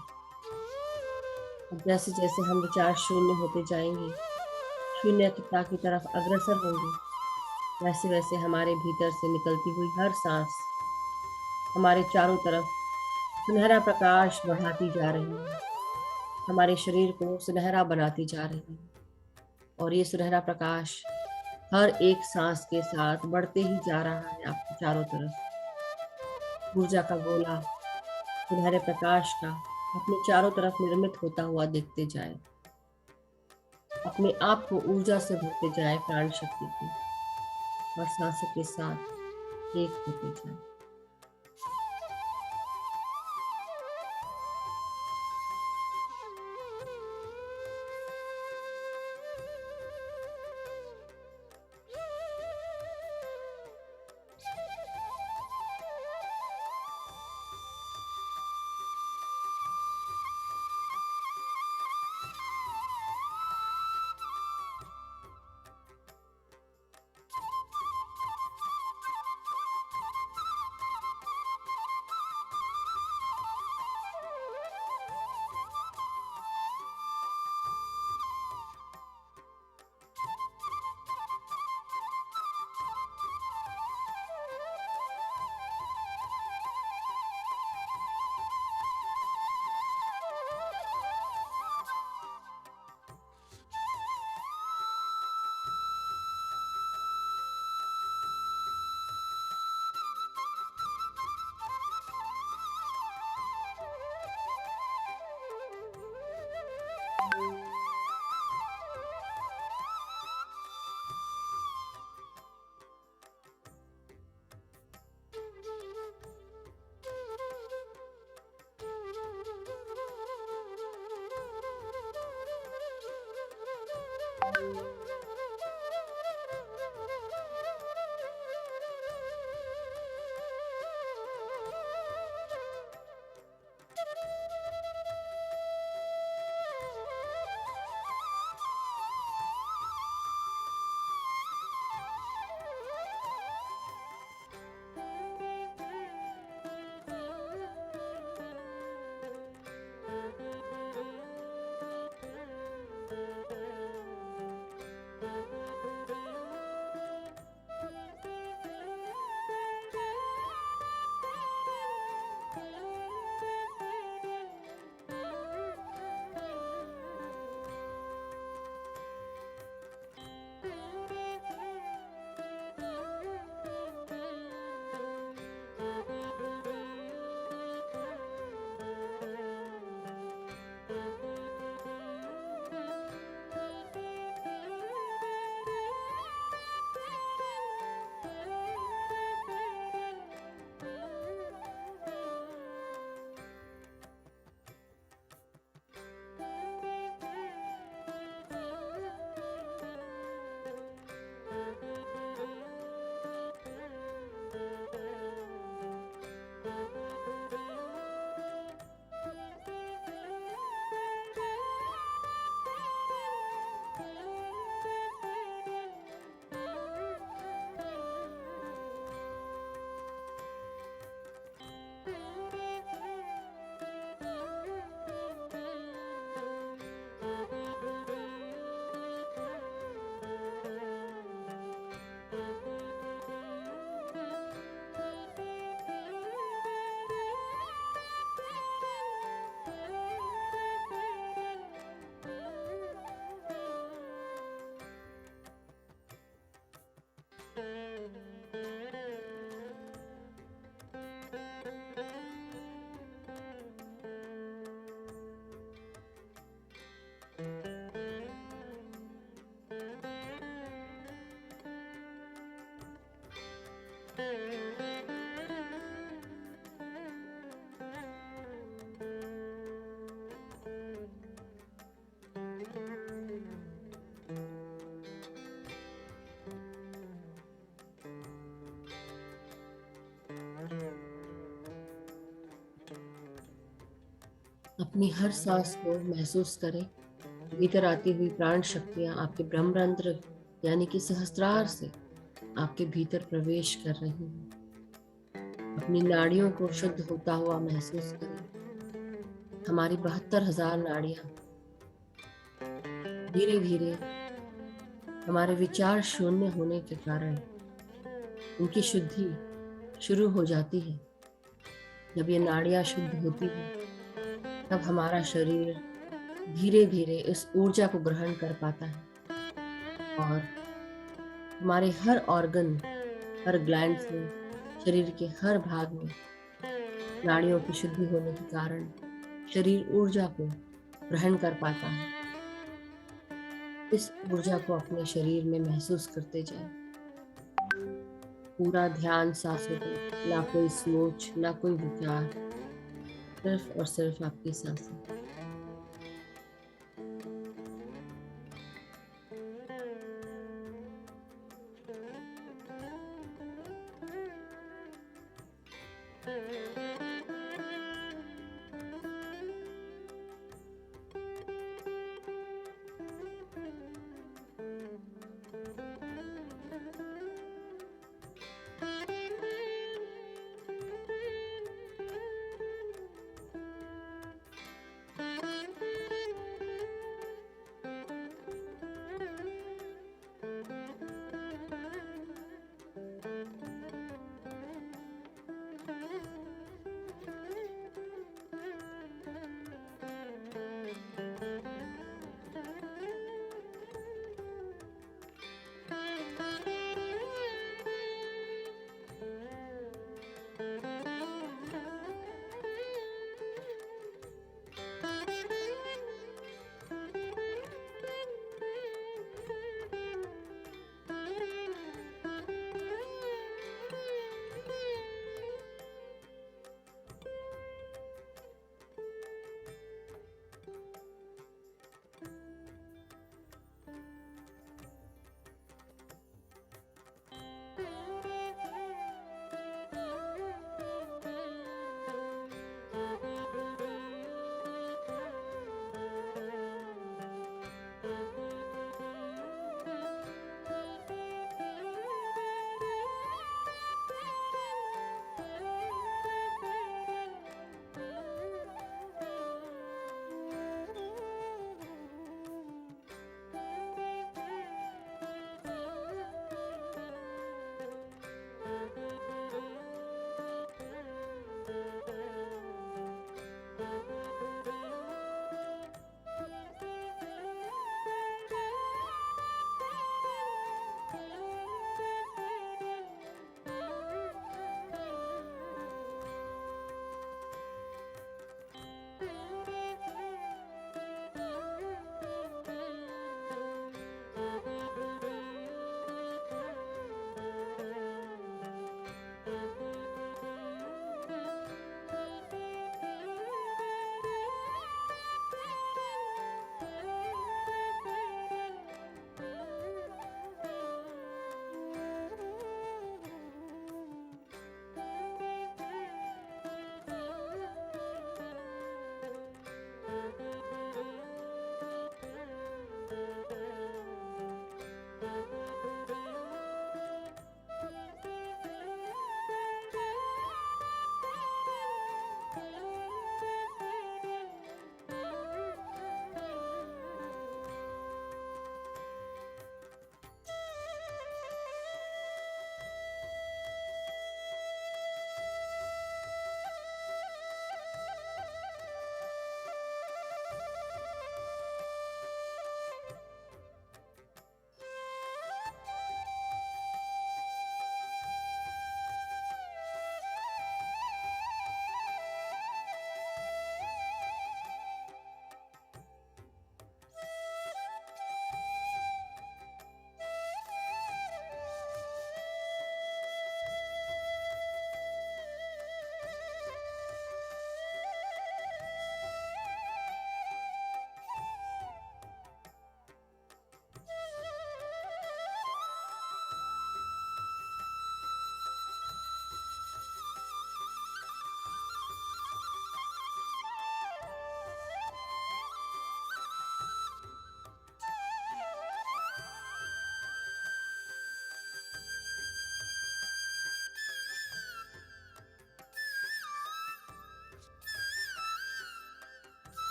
अब जैसे जैसे हम विचार शून्य होते जाएंगे, शून्यता की तरफ अग्रसर होंगे, वैसे वैसे हमारे भीतर से निकलती हुई हर सांस हमारे चारों तरफ सुनहरा प्रकाश बढ़ाती जा रही है, हमारे शरीर को सुनहरा बनाती जा रही है। और ये सुनहरा प्रकाश हर एक सांस के साथ बढ़ते ही जा रहा है। आपके चारों तरफ ऊर्जा का गोला सुनहरे प्रकाश का अपने चारों तरफ निर्मित होता हुआ दिखते जाए, अपने आप को ऊर्जा से भरते जाए, प्राण शक्ति की, और सांसों के साथ एक होते जाए। अपनी हर सांस को महसूस करें। भीतर आती हुई प्राण शक्तियां आपके ब्रह्मरंध्र यानी कि सहस्त्रार से आपके भीतर प्रवेश कर रही हैं। अपनी नाड़ियों को शुद्ध होता हुआ महसूस करें। हमारी 72,000 नाड़ियां धीरे धीरे हमारे विचार शून्य होने के कारण उनकी शुद्धि शुरू हो जाती है। जब ये नाड़ियां शुद्ध होती हैं, तब हमारा शरीर धीरे धीरे इस ऊर्जा को ग्रहण कर पाता है और हमारे हर ऑर्गन, हर ग्लैंड्स में, शरीर के हर भाग में नाड़ियों की शुद्धि होने के कारण शरीर ऊर्जा को ग्रहण कर पाता है। इस ऊर्जा को अपने शरीर में महसूस करते जाएं। पूरा ध्यान सांसों पे, ना कोई सोच, ना कोई विचार, सिर्फ और सिर्फ आपकी सांसें।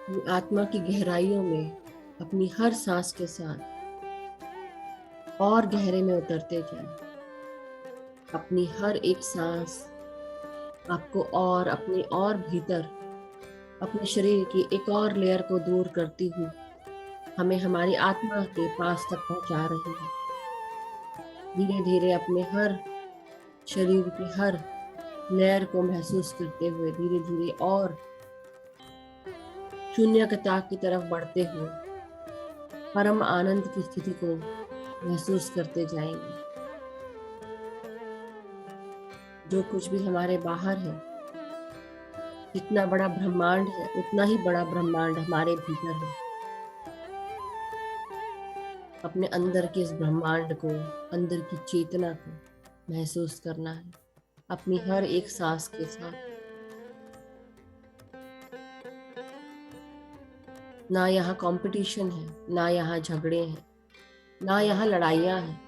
अपनी आत्मा की गहराइयों में अपनी हर सांस के साथ और गहरे में उतरते जाएं। अपनी हर एक सांस आपको और अपने और भीतर अपने शरीर की एक और लेयर को दूर करती हुई हमें हमारी आत्मा के पास तक पहुंचा रही है। धीरे धीरे अपने हर शरीर की हर लेयर को महसूस करते हुए धीरे धीरे और शून्यता की तरफ बढ़ते हुए परम आनंद की स्थिति को महसूस करते जाएंगे। जो कुछ भी हमारे बाहर है, जितना बड़ा ब्रह्मांड है उतना ही बड़ा ब्रह्मांड हमारे भीतर है। अपने अंदर के इस ब्रह्मांड को, अंदर की चेतना को महसूस करना है अपनी हर एक सांस के साथ। ना यहाँ कंपटीशन है, ना यहाँ झगड़े हैं, ना यहाँ लड़ाइयाँ हैं।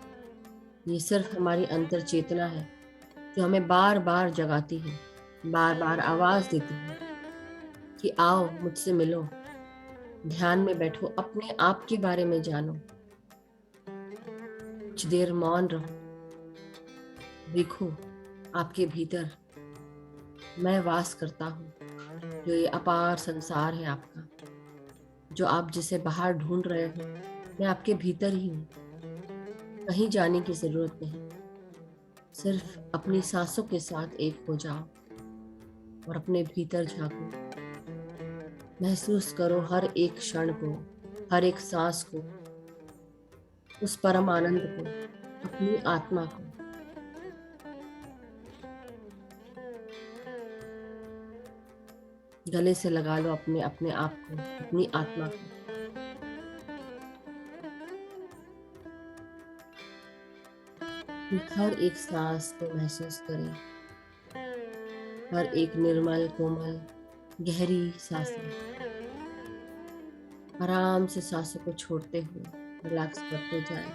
ये सिर्फ हमारी अंतर चेतना है जो हमें बार बार जगाती है, बार बार आवाज देती है कि आओ मुझसे मिलो, ध्यान में बैठो, अपने आप के बारे में जानो, कुछ देर मौन रहो, देखो आपके भीतर मैं वास करता हूँ। जो ये अपार संसार है आपका, जो आप जिसे बाहर ढूंढ रहे हो, मैं आपके भीतर ही हूँ। कहीं जाने की जरूरत नहीं, सिर्फ अपनी सांसों के साथ एक हो जाओ और अपने भीतर झांको। महसूस करो हर एक क्षण को, हर एक सांस को, उस परम आनंद को, अपनी आत्मा को। गले से लगा लो अपने अपने आप को, अपनी आत्मा को। हर एक सांस को महसूस करें, हर एक निर्मल कोमल गहरी सांसें। आराम से सांसों को छोड़ते हुए रिलैक्स करते जाएं।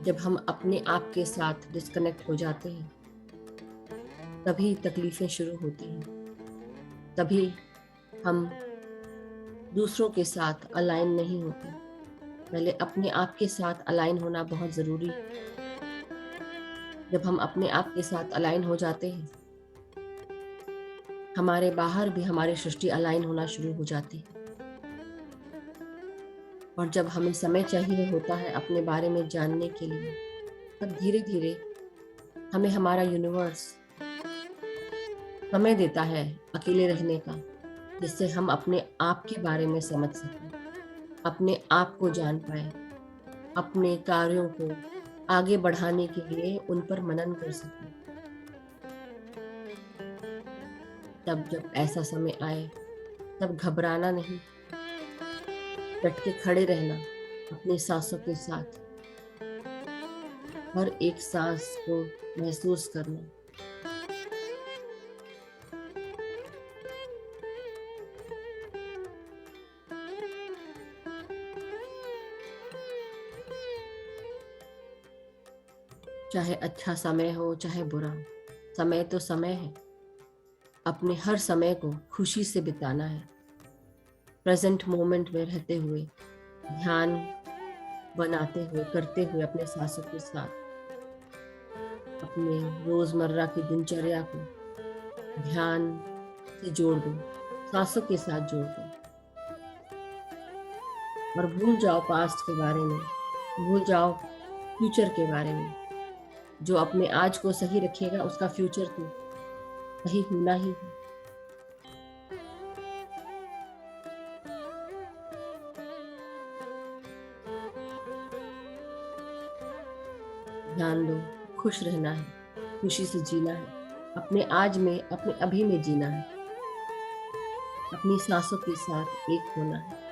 जब हम अपने आप के साथ डिस्कनेक्ट हो जाते हैं तभी तकलीफें शुरू होती हैं, तभी हम दूसरों के साथ अलाइन नहीं होते। पहले अपने आप के साथ अलाइन होना बहुत ज़रूरी है। जब हम अपने आप के साथ अलाइन हो जाते हैं, हमारे बाहर भी हमारी सृष्टि अलाइन होना शुरू हो जाती है। और जब हमें समय चाहिए होता है अपने बारे में जानने के लिए, तब धीरे धीरे हमें हमारा यूनिवर्स समय देता है अकेले रहने का, जिससे हम अपने आप के बारे में समझ सकें, अपने आप को जान पाए, अपने कार्यों को आगे बढ़ाने के लिए उन पर मनन कर सकें। तब जब ऐसा समय आए तब घबराना नहीं, डट के खड़े रहना अपनी सांसों के साथ, हर एक सांस को महसूस करना। चाहे अच्छा समय हो चाहे बुरा, समय तो समय है। अपने हर समय को खुशी से बिताना है, प्रेजेंट मोमेंट में रहते हुए, ध्यान बनाते हुए, करते हुए अपने सांसों के साथ अपने रोजमर्रा की दिनचर्या को ध्यान से जोड़ दो, सांसों के साथ जोड़ दो और भूल जाओ पास्ट के बारे में, भूल जाओ फ्यूचर के बारे में। जो अपने आज को सही रखेगा उसका फ्यूचर तो सही होना ही है। ध्यान दो, खुश रहना है, खुशी से जीना है, अपने आज में, अपने अभी में जीना है, अपनी सांसों के साथ एक होना है।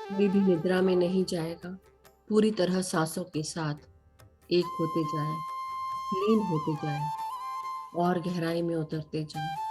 कोई भी निद्रा में नहीं जाएगा, पूरी तरह सांसों के साथ एक होते जाए, लीन होते जाए और गहराई में उतरते जाए।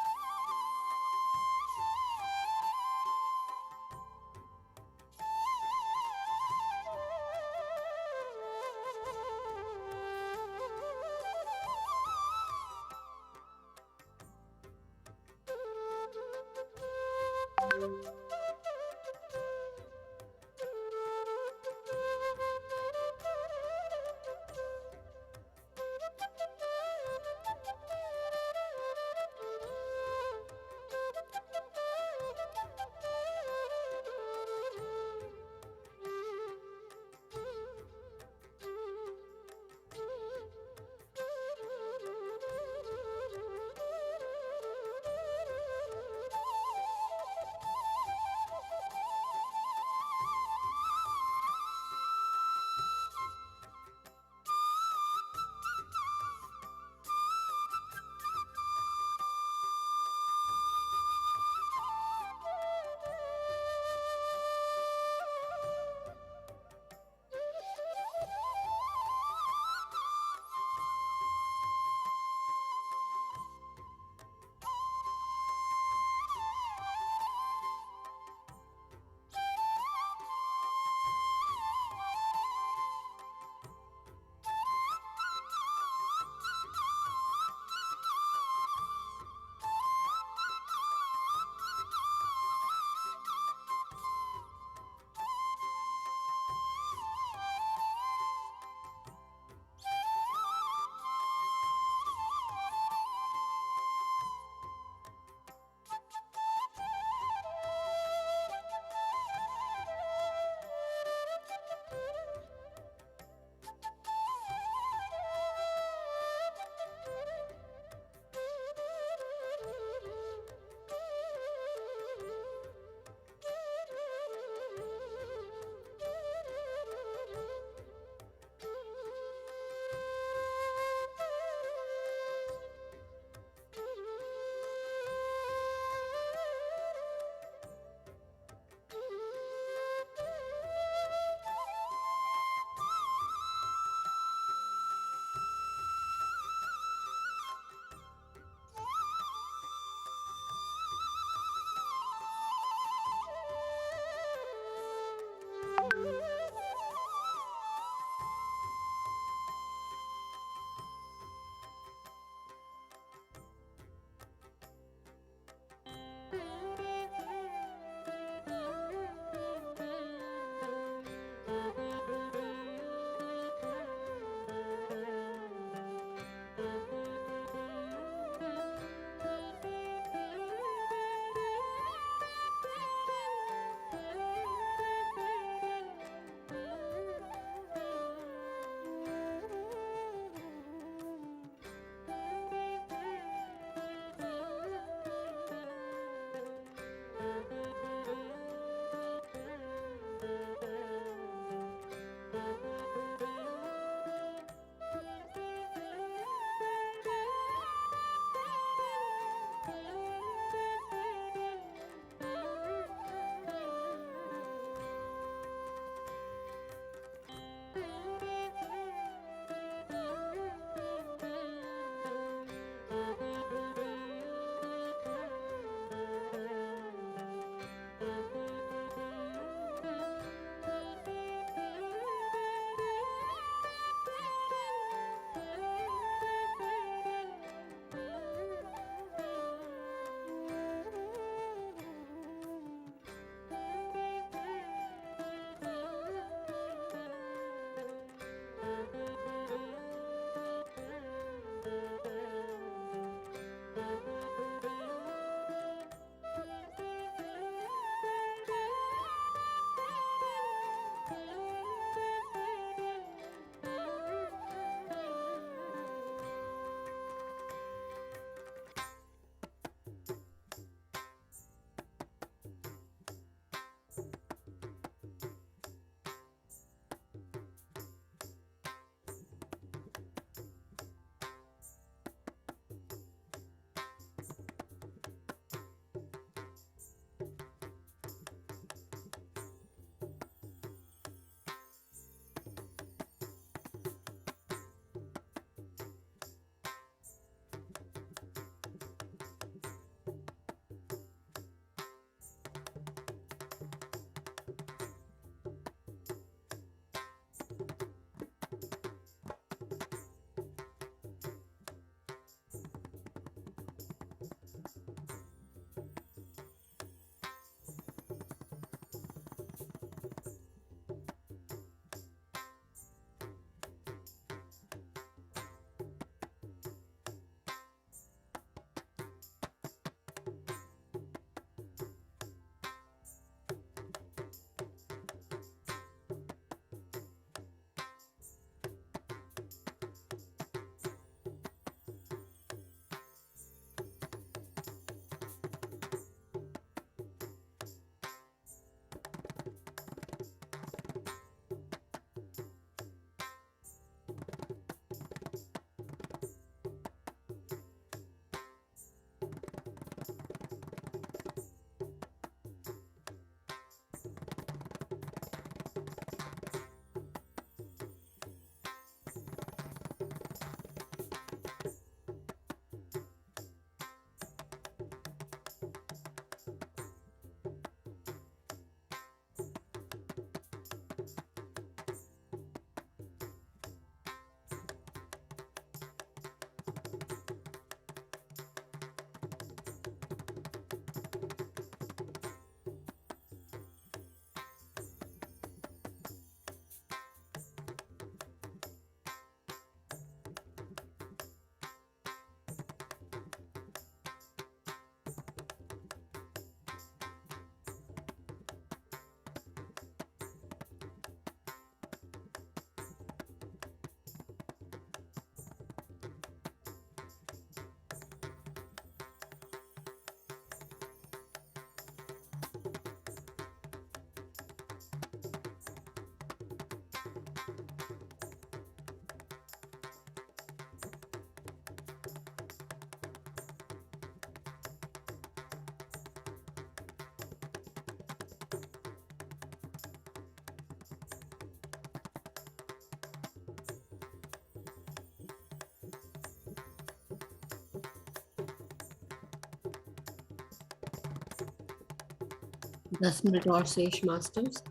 10 मिनट और शेष मास्टर्स।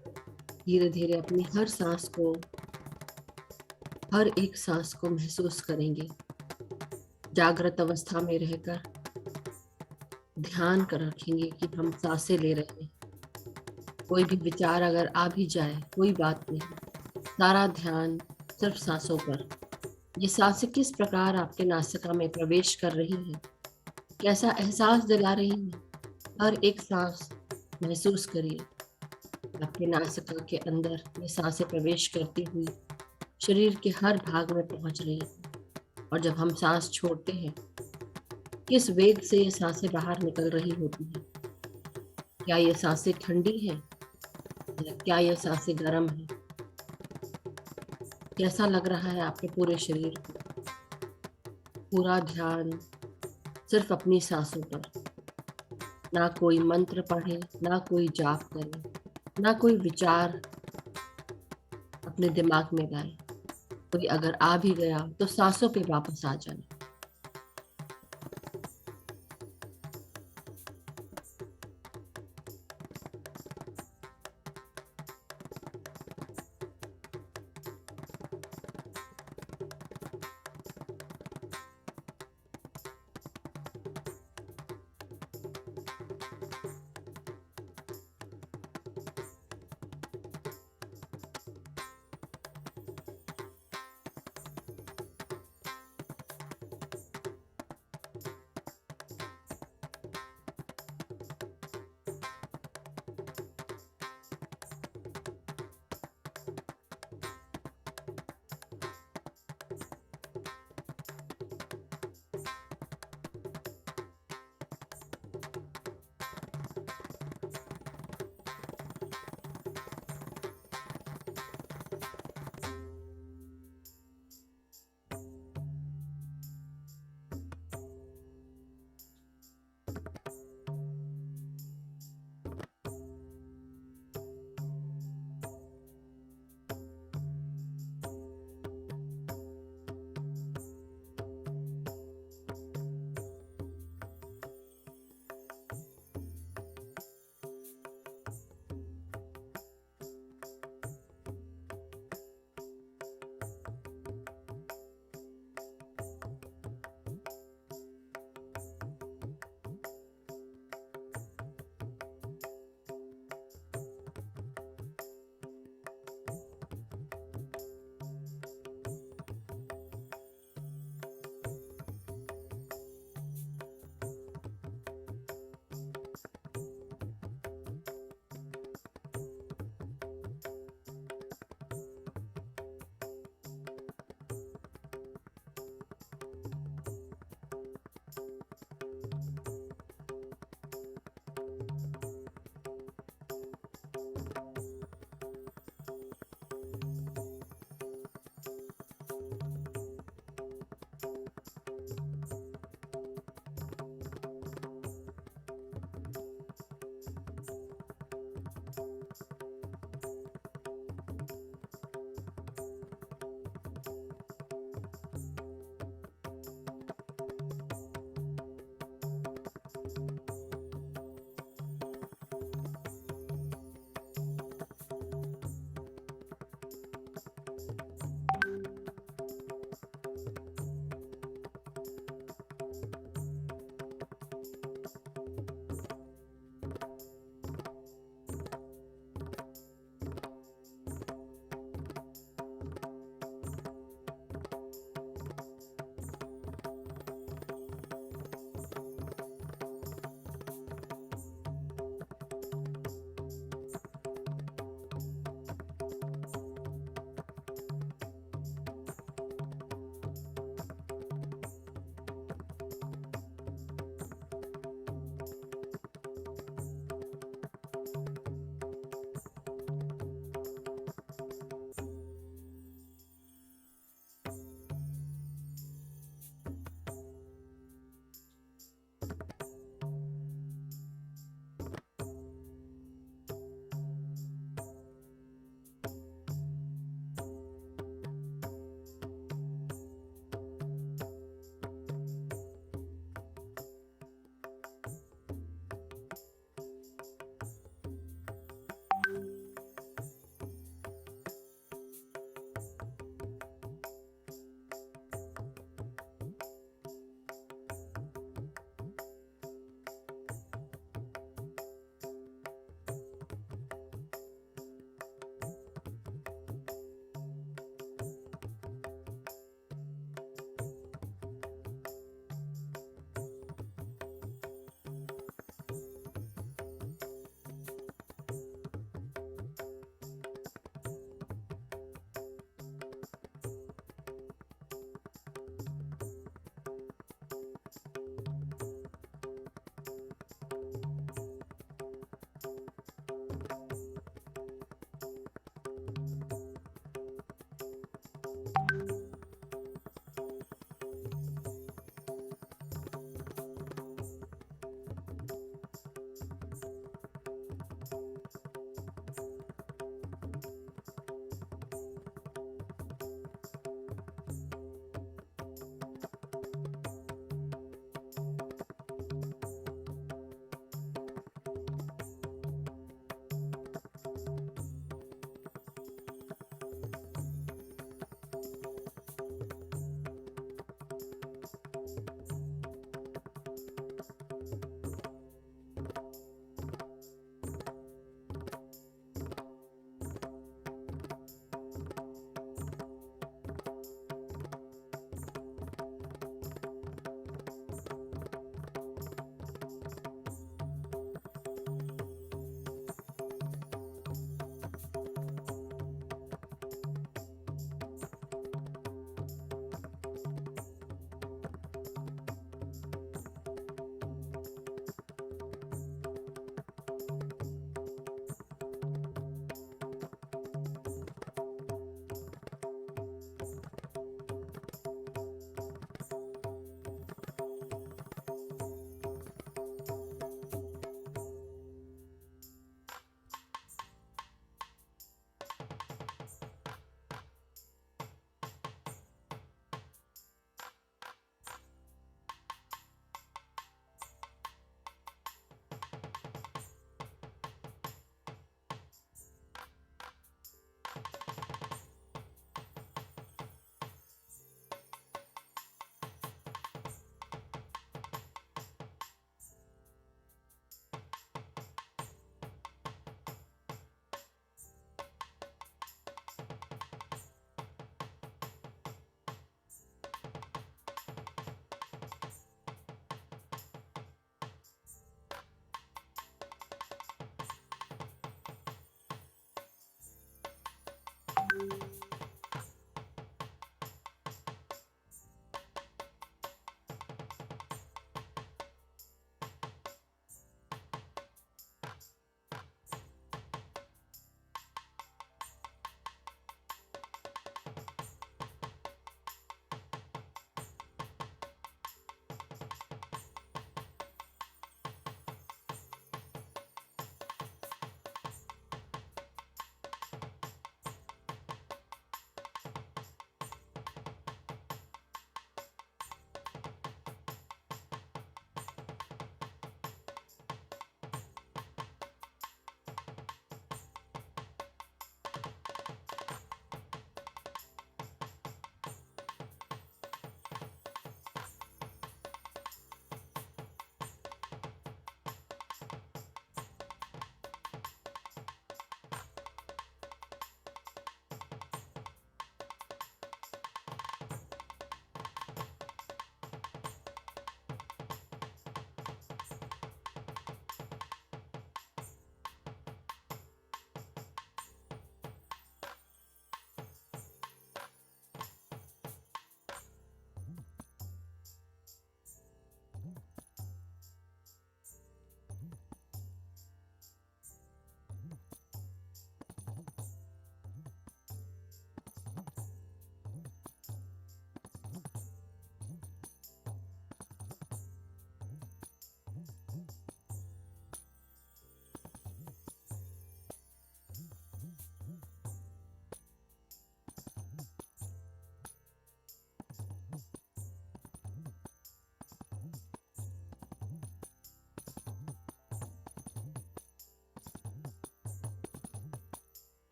धीरे धीरे अपनी हर एक सांस को महसूस करेंगे। जागृत अवस्था में रहकर ध्यान कर रखेंगे कि हम सांसें ले रहे हैं। कोई भी विचार अगर आ भी जाए कोई बात नहीं, सारा ध्यान सिर्फ सांसों पर। ये सांसें किस प्रकार आपके नासिका में प्रवेश कर रही हैं, कैसा एहसास दिला रही हैं, हर एक सांस महसूस करिए। आपके नासिका के अंदर ये सांसें प्रवेश करती हुई शरीर के हर भाग में पहुंच रही हैं। और जब हम सांस छोड़ते हैं, किस वेग से ये सांसें बाहर निकल रही होती हैं। क्या ये सांसें ठंडी हैं या क्या ये सांसें गर्म हैं? कैसा लग रहा है आपके पूरे शरीर को? पूरा ध्यान सिर्फ अपनी सांसों पर। ना कोई मंत्र पढ़े, ना कोई जाप करे, ना कोई विचार अपने दिमाग में लाए। कोई अगर आ भी गया तो सांसों पे वापस आ जाए।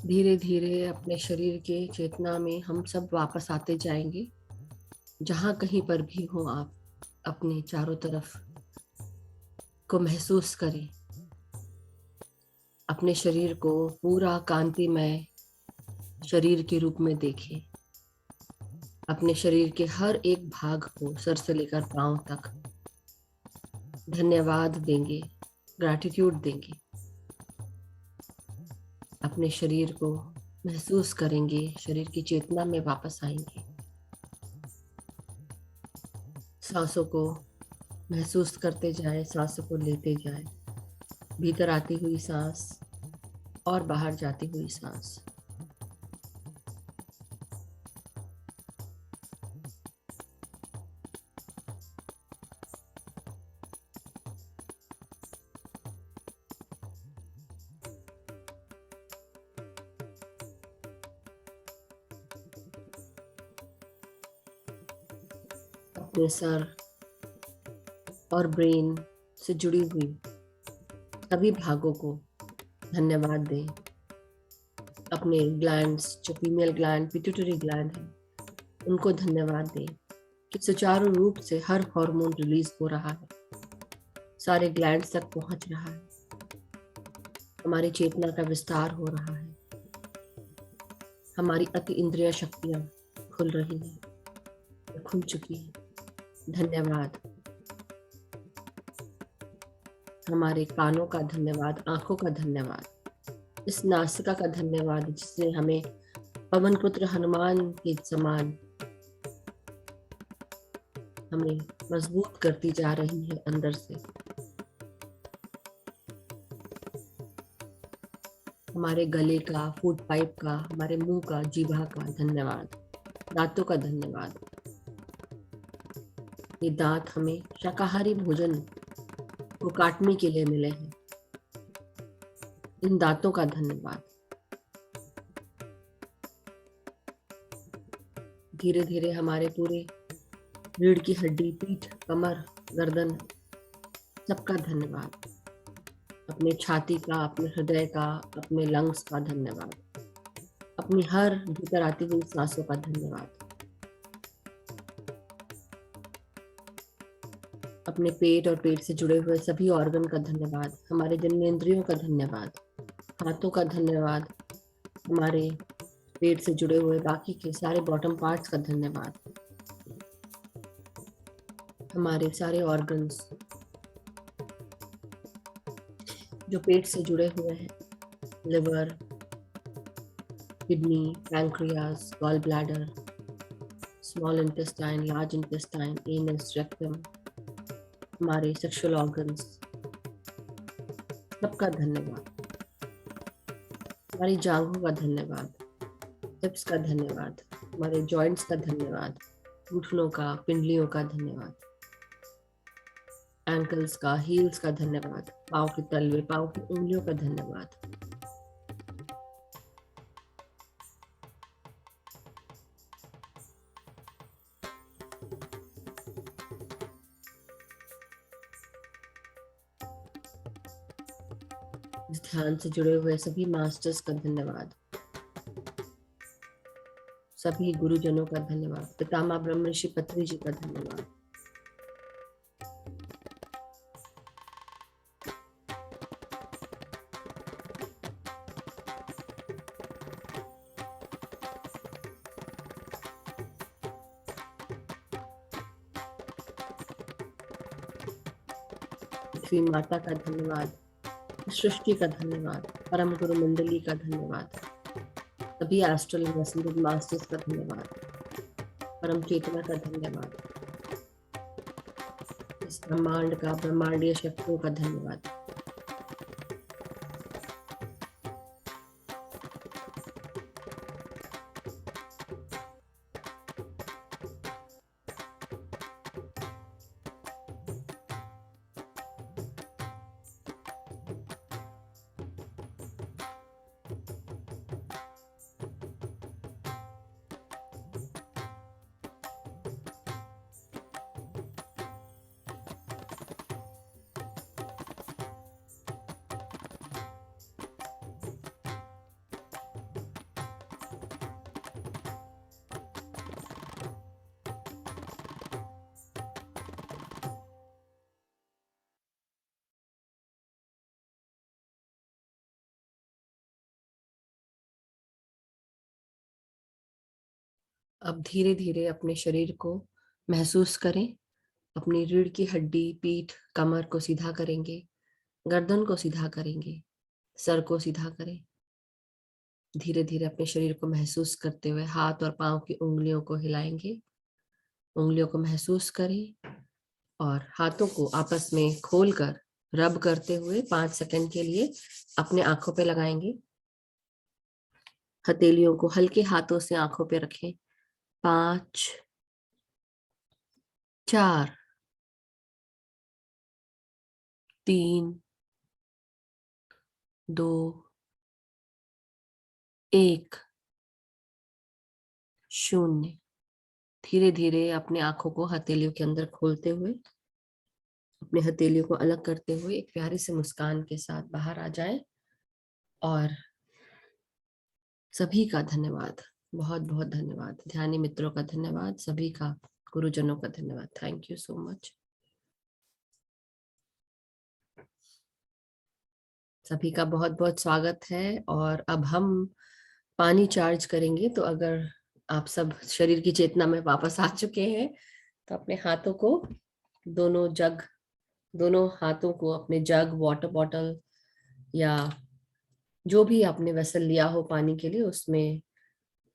धीरे धीरे अपने शरीर के चेतना में हम सब वापस आते जाएंगे। जहां कहीं पर भी हो आप अपने चारों तरफ को महसूस करें। अपने शरीर को पूरा कांतिमय शरीर के रूप में देखें। अपने शरीर के हर एक भाग को सर से लेकर पांव तक धन्यवाद देंगे, ग्रैटिट्यूड देंगे। अपने शरीर को महसूस करेंगे, शरीर की चेतना में वापस आएंगे। सांसों को महसूस करते जाएं, सांसों को लेते जाएं। भीतर आती हुई सांस और बाहर जाती हुई सांस। अपने सर और ब्रेन से जुड़ी हुई सभी भागों को धन्यवाद दें। अपने ग्लैंड्स, जो फीमेल ग्लैंड, पिट्यूटरी ग्लैंड है, उनको धन्यवाद दें कि सुचारू रूप से हर हार्मोन रिलीज हो रहा है, सारे ग्लैंड्स तक पहुंच रहा है, हमारी चेतना का विस्तार हो रहा है, हमारी अति इंद्रिय शक्तियां खुल रही हैं, खुल चुकी है। धन्यवाद। हमारे कानों का धन्यवाद, आंखों का धन्यवाद, इस नासिका का धन्यवाद जिसने हमें पवन पुत्र हनुमान के समान हमें मजबूत करती जा रही है अंदर से। हमारे गले का, फूड पाइप का, हमारे मुंह का, जीभा का धन्यवाद, दांतों का धन्यवाद। ये दांत हमें शाकाहारी भोजन को काटने के लिए मिले हैं। इन दांतों का धन्यवाद। धीरे धीरे हमारे पूरे रीढ़ की हड्डी, पीठ, कमर, गर्दन, सबका धन्यवाद। अपने छाती का, अपने हृदय का, अपने लंग्स का धन्यवाद। अपनी हर भीतर आती हुई सांसों का धन्यवाद। अपने पेट और पेट से जुड़े हुए सभी ऑर्गन का धन्यवाद। हमारे जन्मेंद्रियों का धन्यवाद, हाथों का धन्यवाद, हमारे पेट से जुड़े हुए बाकी के सारे बॉटम पार्ट्स का धन्यवाद। हमारे सारे ऑर्गन्स जो पेट से जुड़े हुए हैं, liver, kidney, pancreas, gall bladder, small intestine, large intestine, anus, rectum, हमारे सेक्सुअल ऑर्गन्स, सबका धन्यवाद। हमारी जांघों का धन्यवाद, हिप्स का धन्यवाद, हमारे जॉइंट्स का धन्यवाद, घुटनों का, पिंडलियों का धन्यवाद, एंकल्स का, हील्स का धन्यवाद, पाँव के तलवे, पाँव की उंगलियों का धन्यवाद। इस ध्यान से जुड़े हुए सभी मास्टर्स का धन्यवाद, सभी गुरुजनों का धन्यवाद, पितामह ब्रह्म ऋषि पत्री जी का धन्यवाद। पृथ्वी माता का धन्यवाद, सृष्टि का धन्यवाद, परम गुरु मंडली का धन्यवाद, सभी एस्ट्रल एसेंडेड मास्टर्स का धन्यवाद, परम चेतना का धन्यवाद, इस ब्रह्मांड का, ब्रह्मांडीय शक्तियों का धन्यवाद। अब धीरे धीरे अपने शरीर को महसूस करें। अपनी रीढ़ की हड्डी, पीठ, कमर को सीधा करेंगे, गर्दन को सीधा करेंगे, सर को सीधा करें। धीरे धीरे अपने शरीर को महसूस करते हुए हाथ और पांव की उंगलियों को हिलाएंगे। उंगलियों को महसूस करें और हाथों को आपस में खोलकर रब करते हुए 5 सेकंड के लिए अपने आंखों पे लगाएंगे। हथेलियों को हल्के हाथों से आंखों पे रखें। 5, 4, 3, 2, 1, 0। धीरे धीरे अपने आंखों को हथेलियों के अंदर खोलते हुए, अपने हथेलियों को अलग करते हुए एक प्यारी सी मुस्कान के साथ बाहर आ जाएं। और सभी का धन्यवाद, बहुत बहुत धन्यवाद, ध्यानी मित्रों का धन्यवाद, सभी का, गुरुजनों का धन्यवाद। Thank you so much. सभी का बहुत बहुत स्वागत है। और अब हम पानी चार्ज करेंगे। तो अगर आप सब शरीर की चेतना में वापस आ चुके हैं तो अपने हाथों को, दोनों हाथों को अपने जग, वाटर बॉटल या जो भी आपने वेसल लिया हो पानी के लिए, उसमें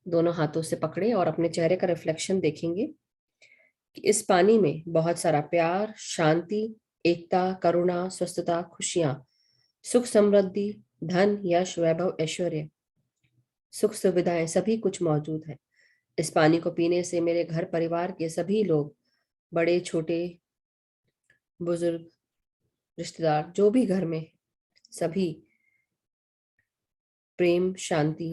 दोनों हाथों से पकड़े और अपने चेहरे का रिफ्लेक्शन देखेंगे कि इस पानी में बहुत सारा प्यार, शांति, एकता, करुणा, स्वस्थता, खुशियां, सुख, समृद्धि, धन, यश, वैभव, ऐश्वर्य, सुख सुविधाएं, सभी कुछ मौजूद है। इस पानी को पीने से मेरे घर परिवार के सभी लोग, बड़े छोटे, बुजुर्ग, रिश्तेदार, जो भी घर में, सभी प्रेम, शांति,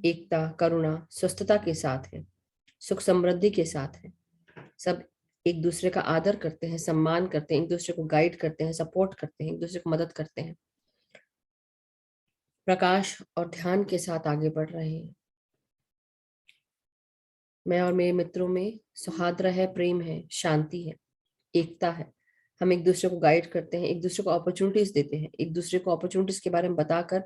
एकता, करुणा, स्वस्थता के साथ है, सुख समृद्धि के साथ है। सब एक दूसरे का आदर करते हैं, सम्मान करते हैं, एक दूसरे को गाइड करते हैं, सपोर्ट करते हैं, एक दूसरे को मदद करते हैं, प्रकाश और ध्यान के साथ आगे बढ़ रहे हैं। मैं और मेरे मित्रों में सौहार्द है, प्रेम है, शांति है, एकता है। हम एक दूसरे को गाइड करते हैं, एक दूसरे को अपॉर्चुनिटीज देते हैं, एक दूसरे को अपॉर्चुनिटीज के बारे में बताकर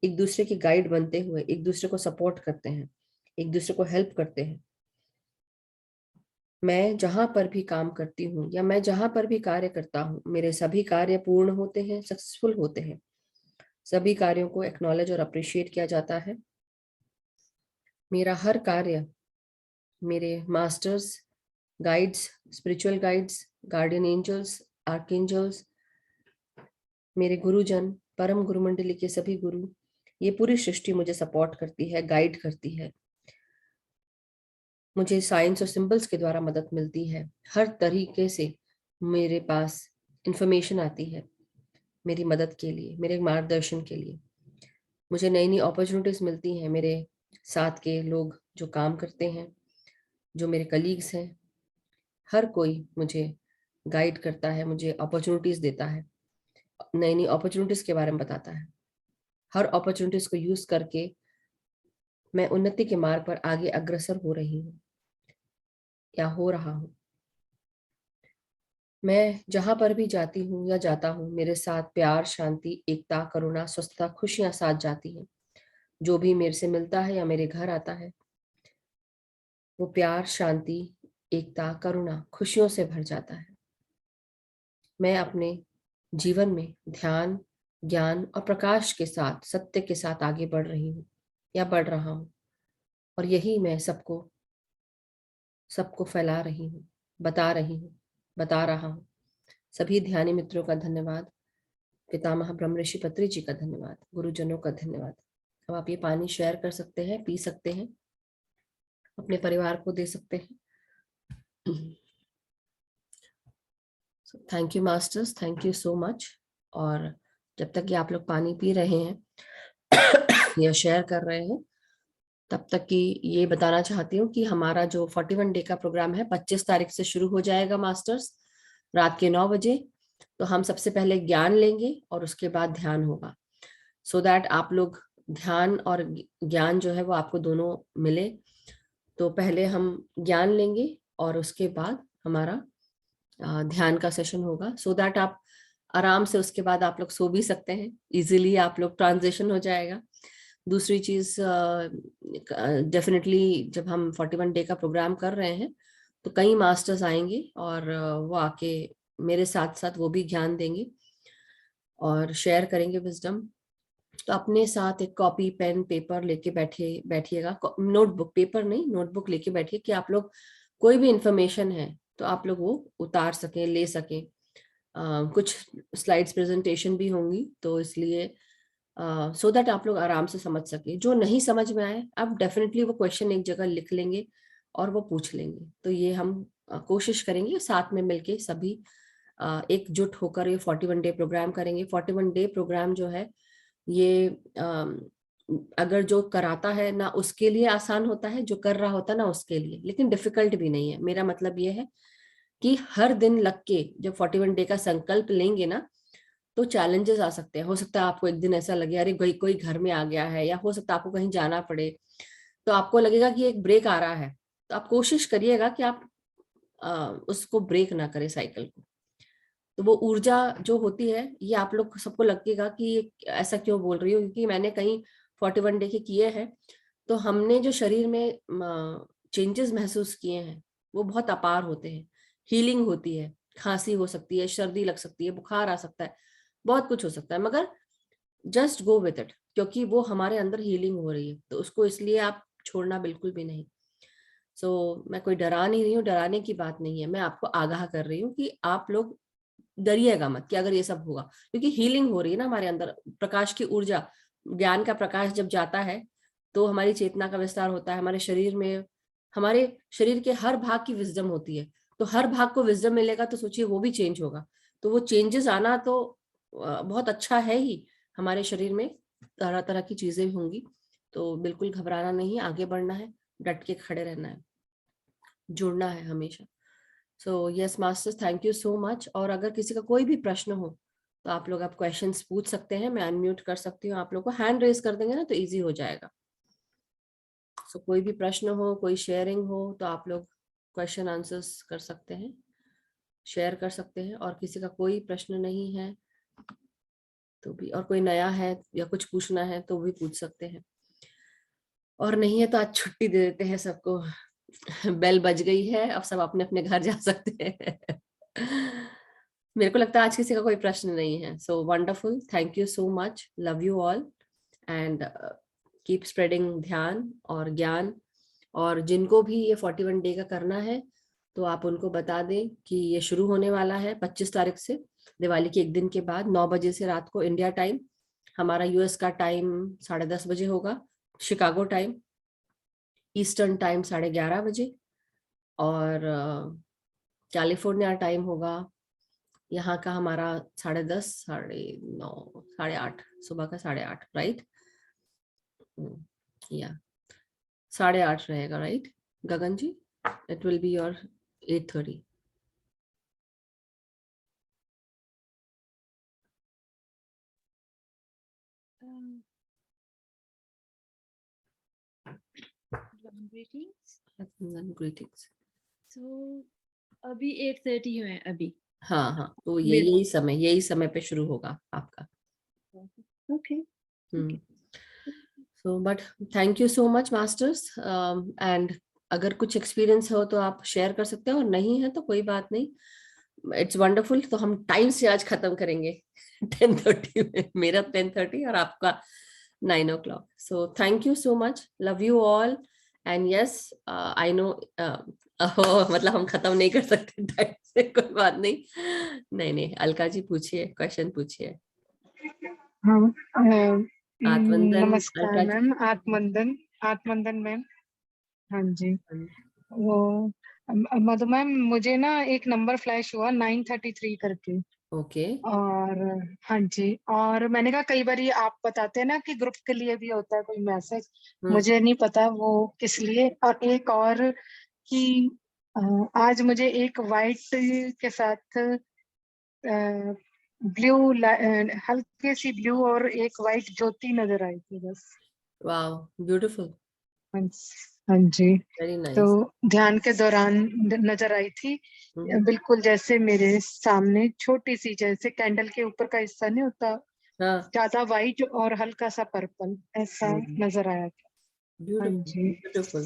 एक दूसरे की गाइड बनते हुए एक दूसरे को सपोर्ट करते हैं, एक दूसरे को हेल्प करते हैं। मैं जहां पर भी काम करती हूँ या मैं जहां पर भी कार्य करता हूँ, मेरे सभी कार्य पूर्ण होते हैं, सक्सेसफुल होते हैं। सभी कार्यों को एक्नॉलेज और अप्रिशिएट किया जाता है। मेरा हर कार्य मेरे masters, guides, spiritual guides, guardian angels, archangels, मेरे गुरुजन, परम गुरु मंडली के सभी गुरु, ये पूरी सृष्टि मुझे सपोर्ट करती है, गाइड करती है। मुझे साइंस और सिंबल्स के द्वारा मदद मिलती है। हर तरीके से मेरे पास इंफॉर्मेशन आती है मेरी मदद के लिए, मेरे मार्गदर्शन के लिए। मुझे नई नई अपॉर्चुनिटीज मिलती हैं। मेरे साथ के लोग जो काम करते हैं, जो मेरे कलीग्स हैं, हर कोई मुझे गाइड करता है, मुझे अपॉर्चुनिटीज देता है, नई नई अपॉर्चुनिटीज के बारे में बताता है। हर अपॉर्चुनिटीज को यूज करके मैं उन्नति के मार्ग पर आगे अग्रसर हो रही हूँ या हो रहा हूँ। मैं जहां पर भी जाती हूँ या जाता हूँ, मेरे साथ प्यार, शांति, एकता, करुणा, स्वस्थता, खुशियां साथ जाती हैं। जो भी मेरे से मिलता है या मेरे घर आता है, वो प्यार, शांति, एकता, करुणा, खुशियों से भर जाता है। मैं अपने जीवन में ध्यान, ज्ञान और प्रकाश के साथ, सत्य के साथ आगे बढ़ रही हूँ या बढ़ रहा हूँ। और यही मैं सबको सबको फैला रही हूँ, बता रही हूँ, बता रहा हूँ। सभी ध्यानी मित्रों का धन्यवाद, पितामह ब्रह्म ऋषि पत्री जी का धन्यवाद, गुरुजनों का धन्यवाद। अब आप ये पानी शेयर कर सकते हैं, पी सकते हैं, अपने परिवार को दे सकते हैं। Thank you masters, thank you so much. और जब तक कि आप लोग पानी पी रहे हैं या शेयर कर रहे हैं, तब तक कि ये बताना चाहती हूँ कि हमारा जो 41 डे का प्रोग्राम है 25 तारीख से शुरू हो जाएगा मास्टर्स, रात के 9 बजे। तो हम सबसे पहले ज्ञान लेंगे और उसके बाद ध्यान होगा, सो दैट आप लोग ध्यान और ज्ञान जो है वो आपको दोनों मिले। तो पहले हम ज्ञान लेंगे और उसके बाद हमारा ध्यान का सेशन होगा, सो दैट आप आराम से उसके बाद आप लोग सो भी सकते हैं, इजीली आप लोग ट्रांजिशन हो जाएगा। दूसरी चीज, डेफिनेटली जब हम 41 डे का प्रोग्राम कर रहे हैं तो कई मास्टर्स आएंगे और वो आके मेरे साथ साथ वो भी ज्ञान देंगे और शेयर करेंगे विजडम। तो अपने साथ एक कॉपी पेन पेपर लेके बैठिएगा, नोटबुक, पेपर नहीं, नोटबुक लेके बैठिए कि आप लोग कोई भी इंफॉर्मेशन है तो आप लोग वो उतार सकें, ले सकें। कुछ स्लाइड्स प्रेजेंटेशन भी होंगी तो इसलिए सो दैट आप लोग आराम से समझ सके। जो नहीं समझ में आए आप डेफिनेटली वो क्वेश्चन एक जगह लिख लेंगे और वो पूछ लेंगे। तो ये हम कोशिश करेंगे साथ में मिलके सभी एकजुट होकर ये 41 डे प्रोग्राम करेंगे। 41 डे प्रोग्राम जो है ये अगर जो कराता है ना उसके लिए आसान होता है, जो कर रहा होता है ना उसके लिए, लेकिन डिफिकल्ट भी नहीं है। मेरा मतलब ये है कि हर दिन लग के जब 41 डे का संकल्प लेंगे ना तो चैलेंजेस आ सकते हैं। हो सकता है आपको एक दिन ऐसा लगे अरे कोई कोई घर में आ गया है, या हो सकता है आपको कहीं जाना पड़े, तो आपको लगेगा कि एक ब्रेक आ रहा है। तो आप कोशिश करिएगा कि आप उसको ब्रेक ना करें, साइकिल को। तो वो ऊर्जा जो होती है, ये आप लोग सबको लगेगा कि ऐसा क्यों बोल रही हो, क्योंकि मैंने कहीं 41 डे के किए हैं तो हमने जो शरीर में चेंजेस महसूस किए हैं वो बहुत अपार होते हैं। हीलिंग होती है, खांसी हो सकती है, सर्दी लग सकती है, बुखार आ सकता है, बहुत कुछ हो सकता है, मगर जस्ट गो विद इट, क्योंकि वो हमारे अंदर हीलिंग हो रही है तो उसको इसलिए आप छोड़ना बिल्कुल भी नहीं। मैं कोई डरा नहीं रही हूँ, डराने की बात नहीं है, मैं आपको आगाह कर रही हूँ कि आप लोग डरिएगा मत कि अगर ये सब होगा, क्योंकि हीलिंग हो रही है ना हमारे अंदर। प्रकाश की ऊर्जा, ज्ञान का प्रकाश जब जाता है तो हमारी चेतना का विस्तार होता है हमारे शरीर में। हमारे शरीर के हर भाग की विजडम होती है, तो हर भाग को विजडम मिलेगा तो सोचिए वो भी चेंज होगा। तो वो चेंजेस आना तो बहुत अच्छा है ही। हमारे शरीर में तरह तरह की चीजें होंगी, तो बिल्कुल घबराना नहीं, आगे बढ़ना है, डट के खड़े रहना है, जुड़ना है हमेशा। So yes masters, thank you so much. और अगर किसी का कोई भी प्रश्न हो तो आप लोग आप क्वेश्चंस पूछ सकते हैं, मैं अनम्यूट कर सकती हूँ आप लोग को। हैंड रेज कर देंगे ना तो इजी हो जाएगा। सो कोई भी प्रश्न हो, कोई शेयरिंग हो तो आप लोग क्वेश्चन आंसर्स कर सकते हैं, शेयर कर सकते हैं। और किसी का कोई प्रश्न नहीं है तो भी, और कोई नया है या कुछ पूछना है तो भी पूछ सकते हैं, और नहीं है तो आज छुट्टी दे देते हैं सबको। बेल बज गई है, अब सब अपने अपने घर जा सकते हैं। मेरे को लगता है आज किसी का कोई प्रश्न नहीं है। So wonderful, thank you so much, love you all and keep spreading ध्यान और ज्ञान। और जिनको भी ये 41 डे का करना है तो आप उनको बता दें कि ये शुरू होने वाला है 25 तारीख से, दिवाली के एक दिन के बाद 9 बजे से रात को इंडिया टाइम। हमारा यूएस का टाइम 10:30 बजे होगा, शिकागो टाइम, ईस्टर्न टाइम 11:30 बजे, और कैलिफोर्निया टाइम होगा यहाँ का हमारा 10:30, 9:30, 8:30, सुबह का 8:30, राइट? या 8:30 रहेगा, right Gagan ji? It will be your 8:30। Greetings. तो अभी 8:30 है अभी। हाँ हाँ, तो यही समय पे शुरू होगा आपका। Okay. So but thank you so much masters. And अगर कुछ एक्सपीरियंस हो तो आप शेयर कर सकते हैं, और नहीं है तो कोई बात नहीं, इट्स वंडरफुल। तो हम टाइम से आज खत्म करेंगे 10:30 में, मेरा 10:30 और आपका 9 o'clock। So thank you so much, love you all and yes I know, मतलब हम खत्म नहीं कर सकते टाइम से, कोई बात नहीं। नहीं नहीं, अलका जी पूछिए, क्वेश्चन पूछिए। हाँ, आत्मंदन, नमस्कार अलका जी। मैम। आत्मंदन, आत्मंदन मैम। हाँ जी। वो मधु मैम, मुझे ना एक नंबर फ्लैश हुआ 933 करके। ओके। और हाँ जी, और मैंने कहा कई बार ये आप बताते हैं ना कि ग्रुप के लिए भी होता है कोई मैसेज, मुझे नहीं पता वो किस लिए। और एक और कि आज मुझे एक वाइट के साथ ब्लू, हल्की सी ब्लू और एक वाइट ज्योति नजर आई थी बस। वाओ, ब्यूटीफुल, हाँ हाँ जी। वेरी तो नाइस। ध्यान के दौरान नजर आई थी, बिल्कुल जैसे मेरे सामने छोटी सी, जैसे कैंडल के ऊपर का हिस्सा नहीं होता हाँ, ज्यादा वाइट और हल्का सा पर्पल ऐसा नजर आया था। हाँ ब्यूटीफुल जी, ब्यूटीफुल,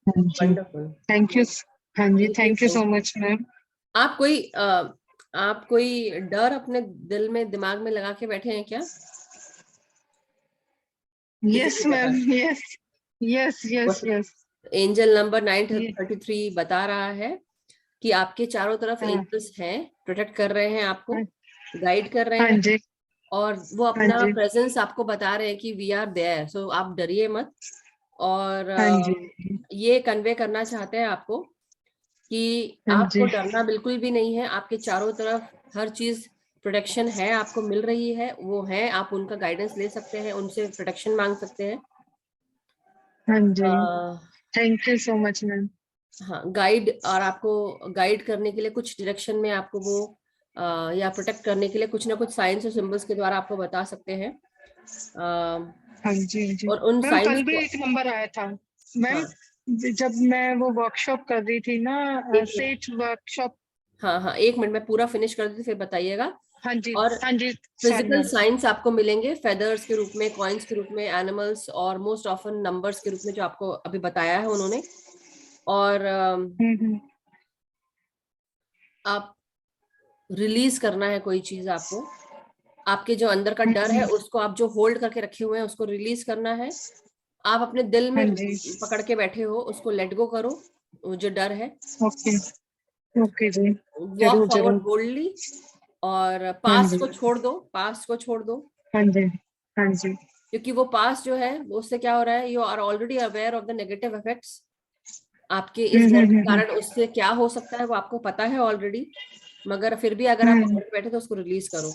हाँ जी, वंडरफुल। Thank you. हाँ जी, thank you, thank you thank so you. Much ma'am. आप कोई डर अपने दिल में, दिमाग में लगा के बैठे हैं क्या? किसी यस भी मैम, प्रकार? Yes yes yes yes. Angel number ये 933 बता रहा है कि आपके चारों तरफ हाँ एंजल्स हैं, प्रोटेक्ट कर रहे हैं आपको, हाँ गाइड कर रहे हाँ हैं, जी, और वो हाँ अपना जी, प्रेजेंस आपको बता रहे हैं कि वी आर देयर, सो आप डरिए मत। और हाँ जी, ये कन्वे करना चाहते हैं आपको कि हाँ आपको जी, डरना बिल्कुल भी नहीं है। आपके चारों तरफ हर चीज प्रोटेक्शन है, आपको मिल रही है, वो है, आप उनका गाइडेंस ले सकते हैं, उनसे प्रोटेक्शन मांग सकते हैं। हाँ जी, uh, thank you so much ma'am. हाँ, गाइड, और आपको गाइड करने के लिए कुछ डायरेक्शन में आपको वो या प्रोटेक्ट करने के लिए कुछ ना कुछ साइंस और सिंबल्स के द्वारा आपको बता सकते हैं। अ, हाँ जी, हाँ जी और उन मैम, साइंस कल भी को, एक नंबर आया था मैम, हाँ, जब मैं वो वर्कशॉप कर रही थी ना, एक, सेठ वर्कशॉप। हाँ हाँ, 1 मिनट में पूरा फिनिश कर देती फिर बताइएगा। हाँ जी, और हाँ जी, सॉरी फिजिकल मैम। साइंस आपको मिलेंगे, फेदर्स के रूप में, कॉइन्स के रूप में, एनिमल्स, और मोस्ट ऑफन नंबर्स के रूप में, जो आपको अभी बताया है उन्होंने। और हम्म। आप रिलीज करना है कोई चीज आपको, आपके जो अंदर का डर है हम्म, उसको, आप जो होल्ड करके रखे हुए हैं उसको रिलीज करना है। आप अपने दिल हाँ में जी, पकड़ के बैठे हो, उसको लेट गो करो, वो जो डर है। ओके, ओके जी, वॉक जरूर फॉरवर्ड जरूर। बोल्डली, और हाँ पास्ट जी, को छोड़ दो, पास्ट को छोड़ दो। हाँ जी, हाँ जी, क्योंकि वो पास्ट जो है, वो उससे क्या हो रहा है, you are already aware of the negative effects. आपके इस डर के कारण उससे क्या हो सकता है वो आपको पता है ऑलरेडी, मगर फिर भी अगर आप हम्म, पकड़ के बैठे तो उसको रिलीज करो।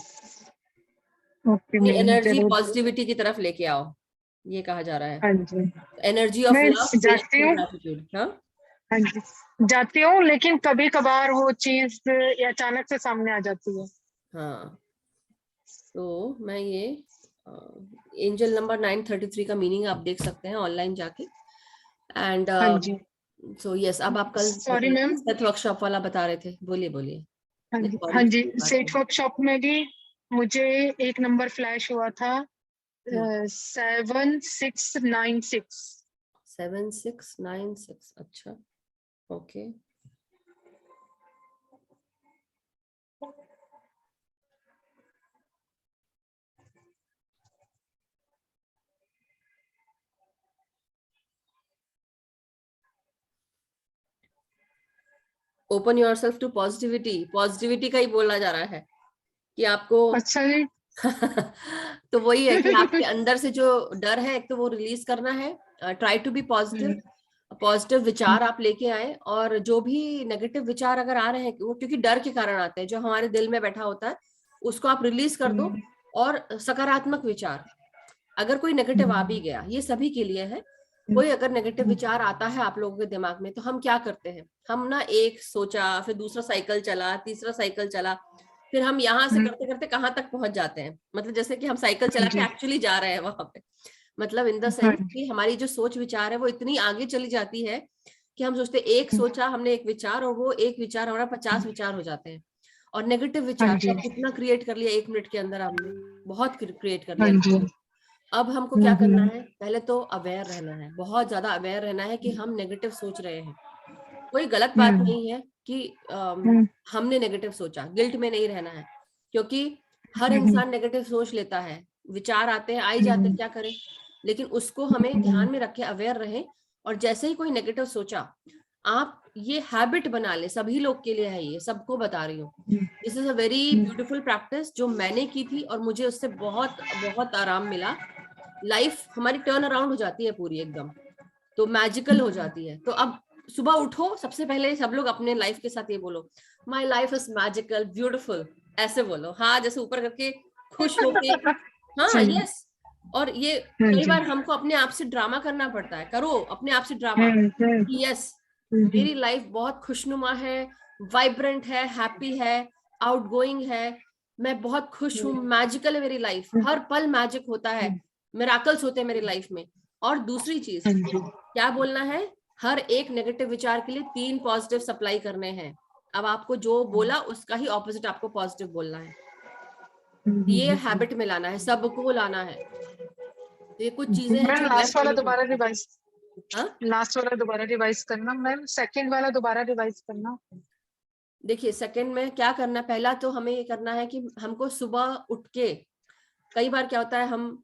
ओके अपनी मैम, एनर्जी जरूर। पॉजिटिविटी की तरफ लेके आओ, ये कहा जा रहा है। हाँ जी, एनर्जी ऑफ मैं लव, जाती पेशेंस एंड हूँ। ग्रैटिट्यूड। हाँ, हाँ जी, जाती हूँ, लेकिन कभी कभार वो चीज ये अचानक से सामने आ जाती है। हाँ, तो मैं ये एंजल नंबर 933 का मीनिंग आप देख सकते हैं ऑनलाइन जाके। एंड हाँ जी, सो यस, अब आप कल सॉरी बताइए, मैम। सेट वर्कशॉप वाला बता रहे थे, बोलिए बोलिए। हाँ जी, हाँ सॉरी, जी, बात सेठ है। वर्कशॉप में भी मुझे एक नंबर फ्लैश हुआ था, हम्म, 7696। 7696, अच्छा, okay. Open yourself to positivity, positivity का ही बोला जा रहा है कि आपको अच्छा जी। तो वही है कि आपके अंदर से जो डर है, एक तो वो रिलीज करना है। Try to be positive, positive विचार आप लेके आए, और जो भी नेगेटिव विचार अगर आ रहे हैं, वो क्योंकि डर के कारण आते हैं, जो हमारे दिल में बैठा होता है उसको आप रिलीज कर दो। और सकारात्मक विचार, अगर कोई नेगेटिव आ भी गया, ये सभी के लिए है, कोई अगर नेगेटिव विचार आता है आप लोगों के दिमाग में, तो हम क्या करते हैं, हम ना एक सोचा, फिर दूसरा साइकिल चला, तीसरा साइकिल चला, फिर हम यहाँ से करते करते कहाँ तक पहुंच जाते हैं, मतलब जैसे कि हम साइकिल चला के जी, एक्चुअली जा रहे हैं वहां पे। मतलब इन द हाँ सेंस जी, कि हमारी जो सोच विचार है वो इतनी आगे चली जाती है कि हम सोचते एक सोचा हमने एक विचार, और वो एक विचार हमारा 50 विचार हो जाते हैं। और नेगेटिव हाँ विचार जी, तो कितना क्रिएट कर लिया 1 मिनट के अंदर, हमने बहुत क्रिएट कर हाँ लिया। जी, अब हमको क्या करना है, पहले तो अवेयर रहना है, बहुत ज्यादा अवेयर रहना है कि हम नेगेटिव सोच रहे हैं। कोई गलत बात नहीं है कि हमने नेगेटिव सोचा, गिल्ट में नहीं रहना है, क्योंकि हर इंसान नेगेटिव सोच लेता है, विचार आते हैं, आई जाते हैं, क्या करें। लेकिन उसको हमें ध्यान में रखे, अवेयर रहें। और जैसे ही कोई नेगेटिव सोचा, आप ये हैबिट बना ले, सभी लोग के लिए है, ये सबको बता रही हूँ। This is a very beautiful practice जो मैंने की थी, और मुझे उससे बहुत बहुत आराम मिला। लाइफ हमारी टर्न अराउंड हो जाती है पूरी एकदम, तो मैजिकल हो जाती है। तो अब सुबह उठो, सबसे पहले सब लोग अपने लाइफ के साथ ये बोलो, my life is magical beautiful, ऐसे बोलो, हाँ, जैसे ऊपर करके, खुश होके। हाँ, जी, यस। और ये हाँ कई जी, बार हमको अपने आप से ड्रामा करना पड़ता है, करो अपने आप से ड्रामा हम्म, कि यस, मेरी लाइफ बहुत खुशनुमा है, वाइब्रेंट है, हैप्पी है, आउटगोइंग है, मैं बहुत खुश हूँ, मैजिकल है मेरी लाइफ, हर पल मैजिक होता है, मिराकल्स होते हैं मेरी लाइफ में। और दूसरी चीज हाँ जी, क्या बोलना है, हर एक नेगेटिव विचार के लिए 3 पॉजिटिव सप्लाई करने हैं। अब आपको जो बोला उसका ही ऑपोजिट आपको पॉजिटिव बोलना है। ये हैबिट में लाना है, सबको लाना है। तो ये कुछ चीजें हैं मैम जो मैं लास्ट वाला फॉलो दोबारा करती हूँ। रिवाइज, हाँ? लास्ट वाला दोबारा रिवाइज करना मैम, सेकंड वाला दोबारा रिवाइज करना। देखिए सेकंड में क्या करना है, पहला तो हमें ये करना है कि हमको सुबह उठ के, कई बार क्या होता है हम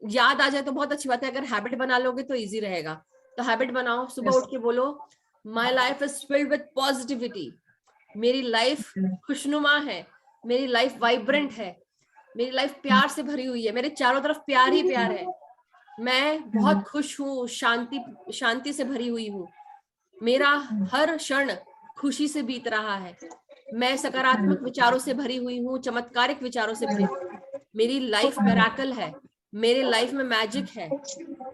याद आ जाए तो बहुत अच्छी बात है, अगर हैबिट बना लोगे तो इजी रहेगा। तो हैबिट बनाओ, सुबह Yes. उठ के बोलो my life is filled with positivity, मेरी लाइफ खुशनुमा है, मेरी लाइफ वाइब्रेंट है, मेरी लाइफ प्यार से भरी हुई है, मेरे चारों तरफ प्यार ही प्यार है, मैं बहुत खुश हूँ, शांति से भरी हुई हूँ, मेरा हर क्षण खुशी से बीत रहा है, मैं सकारात्मक विचारों से भरी हुई हूँ, चमत्कारिक विचारों से भरी हुई हूँ, मेरी लाइफ मिरेकल है, मेरे लाइफ में मैजिक है,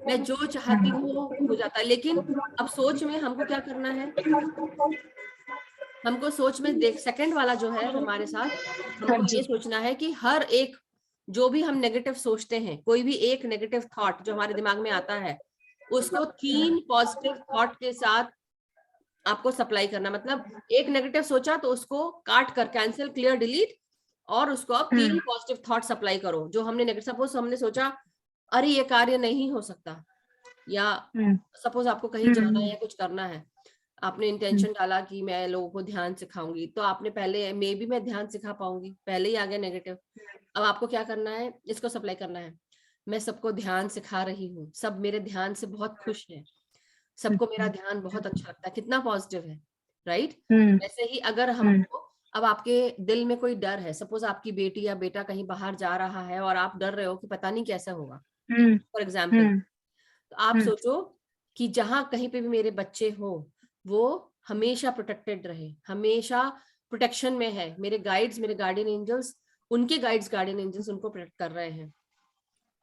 मैं जो चाहती हूँ वो हो जाता है। लेकिन अब सोच में हमको क्या करना है, हमको सोच में देख, सेकंड वाला जो है हमारे साथ, हमको ये सोचना है कि हर एक जो भी हम नेगेटिव सोचते हैं, कोई भी एक नेगेटिव थॉट जो हमारे दिमाग में आता है, उसको 3 पॉजिटिव थॉट के साथ आपको सप्लाई करना। मतलब एक नेगेटिव सोचा तो उसको काट कर, कैंसिल, क्लियर, डिलीट, और उसको आप 3 पॉजिटिव थॉट सप्लाई करो जो हमने नेगेटिव, सपोज हमने सोचा अरे ये कार्य नहीं हो सकता, या सपोज आपको कहीं जाना है या कुछ करना है, आपने इंटेंशन डाला कि मैं लोगों को ध्यान सिखाऊंगी, तो आपने पहले मे बी मैं ध्यान सिखा पाऊंगी, पहले ही आ गया नेगेटिव। अब आपको क्या करना है, इसको सप्लाई करना है, मैं सबको ध्यान सिखा रही हूँ, सब मेरे ध्यान से बहुत खुश हैं, सबको मेरा ध्यान बहुत अच्छा लगता है, कितना पॉजिटिव है, राइट? वैसे ही अगर हमको, अब आपके दिल में कोई डर है, सपोज आपकी बेटी या बेटा कहीं बाहर जा रहा है और आप डर रहे हो कि पता नहीं कैसा होगा, फॉर एग्जाम्पल, तो आप सोचो कि जहां कहीं पे भी मेरे बच्चे हो वो हमेशा प्रोटेक्टेड रहे, हमेशा प्रोटेक्शन में है, मेरे गाइड्स, मेरे गार्डियन एंजल्स, उनके गाइड्स, गार्डियन एंजल्स उनको प्रोटेक्ट कर रहे हैं,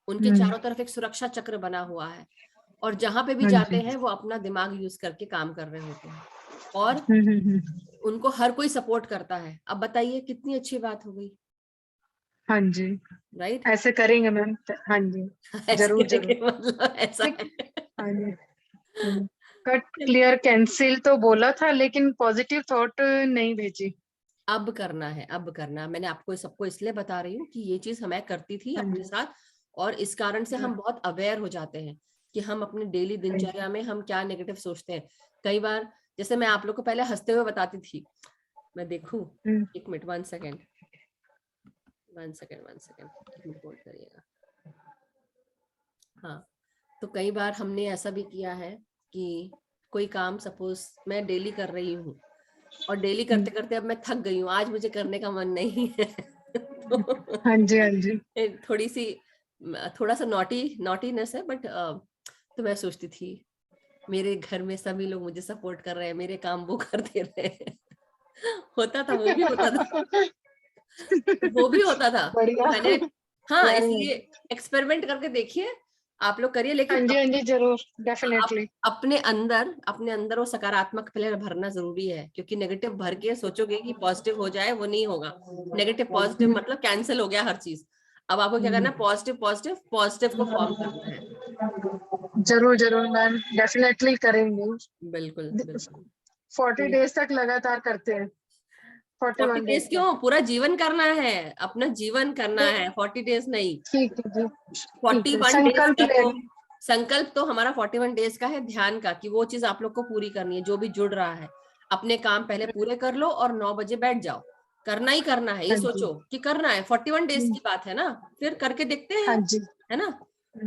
उनके चारों तरफ एक सुरक्षा चक्र बना हुआ है, और जहां पे भी जाते हैं वो अपना दिमाग यूज करके काम कर रहे होते हैं, और उनको हर कोई सपोर्ट करता है। अब बताइए कितनी अच्छी बात हो गई। हाँ जी, राइट? ऐसे करेंगे मैम। हाँ जी, जरूर जरूर। मतलब ऐसा है। हाँ जी, कट क्लियर कैंसिल तो बोला था लेकिन पॉजिटिव थॉट नहीं भेजी। अब करना है, अब करना, मैंने आपको सबको इसलिए बता रही हूँ कि ये चीज मैं करती थी अपने साथ, और इस कारण से हम बहुत अवेयर हो जाते हैं कि हम अपने डेली दिनचर्या में हम क्या नेगेटिव सोचते हैं। कई बार जैसे मैं आप लोग को पहले हंसते हुए बताती थी, मैं देखूं, एक मिनट, 1 सेकेंड, 1 सेकेंड, 1 सेकेंड, एक मिनट होल्ड करिएगा। हाँ, तो कई बार हमने ऐसा भी किया है कि कोई काम सपोज मैं डेली कर रही हूँ, और डेली करते करते अब मैं थक गई हूँ, आज मुझे करने का मन नहीं है तो हाँ जी, हाँ जी, थोड़ी सी, थोड़ा सा नॉटीनेस है, बट तो मैं सोचती थी मेरे घर में सभी लोग मुझे सपोर्ट कर रहे हैं, मेरे काम वो कर दे रहे हैं होता था, वो भी होता था वो भी होता था। बढ़िया। मैंने, हाँ, वेरी इसलिए एक्सपेरिमेंट करके देखिए, आप लोग करिए, हाँ लेकिन जी, हाँ जी, जरूर, आप डेफिनेटली। अपने अंदर वो सकारात्मक पहले भरना जरूरी है, क्योंकि नेगेटिव भर के सोचोगे कि पॉजिटिव हो जाए, वो नहीं होगा। नेगेटिव पॉजिटिव मतलब कैंसिल हो गया हर चीज। अब आपको क्या करना है, पॉजिटिव पॉजिटिव पॉजिटिव को फॉर्म करना है। जरूर जरूर मैम, डेफिनेटली करेंगे। बिल्कुल बिल्कुल। 40 डेज तक लगातार करते हैं। 40 41 डेज डेज तक। क्यों, पूरा जीवन करना है, अपना जीवन करना है, 40 डेज नहीं। ठीक है जी, ठीक है, 41 डेज संकल्प का ले। तो, संकल्प तो हमारा 41 डेज का है ध्यान का, कि वो चीज आप लोग को पूरी करनी है, जो भी जुड़ रहा है। अपने काम पहले पूरे कर लो और 9 बजे बैठ जाओ, करना ही करना है, ये हाँ जी, सोचो कि करना है। 41 डेज की बात है ना, फिर करके देखते हाँ हैं, जी, है ना?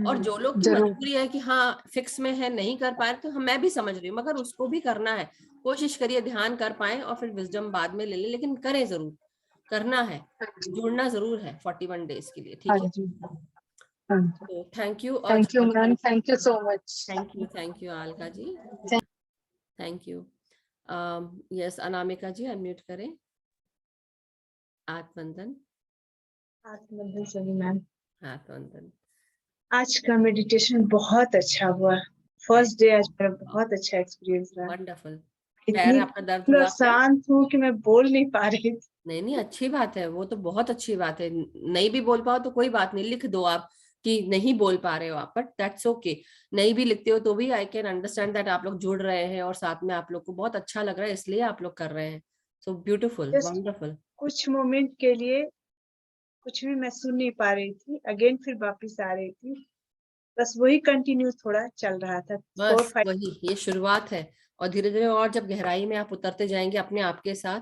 और जो लोग की जरूर। मजबूरी है कि हाँ फिक्स में है, नहीं कर पाए, तो मैं भी समझ रही हूँ, मगर उसको भी करना है। कोशिश करिए ध्यान कर पाए, और फिर विजडम बाद में ले ले, लेकिन करें जरूर, करना है, जुड़ना जरूर है 41 डेज के लिए, हाँ ठीक है? जी, हाँ जी। तो थैंक यू, और thank you ma'am, thank you so much. Thank you Alka ji, thank you. Yes, Anamika ji unmute करें। आत्मवंदन, आत्मबंधन सभी मैम। आत्मवंदन। आज का मेडिटेशन बहुत अच्छा हुआ। फर्स्ट डे आज मेरा बहुत अच्छा एक्सपीरियंस रहा। वंडरफुल। पैर इतनी आपका दर्द पूरा हुआ क्या? शांत हूँ कि मैं बोल नहीं पा रही थी। नहीं नहीं, अच्छी बात है, वो तो बहुत अच्छी बात है। नहीं भी बोल पाओ तो कोई बात नहीं, लिख दो आप कि नहीं बोल पा रहे हो आप, बट दैट्स ओके। नहीं भी लिखते हो तो भी आई कैन अंडरस्टैंड दैट आप लोग जुड़ रहे हैं, और साथ में आप लोग को बहुत अच्छा लग रहा है, इसलिए आप लोग कर रहे हैं। So beautiful, just wonderful. कुछ मोमेंट के लिए कुछ भी मैं सुन नहीं पा रही थी, अगेन फिर वापस आ रही थी, बस वही कंटिन्यू थोड़ा चल रहा था। 4 बस 5 वही, ये शुरुआत है। और धीरे धीरे और जब गहराई में आप उतरते जाएंगे अपने आप के साथ,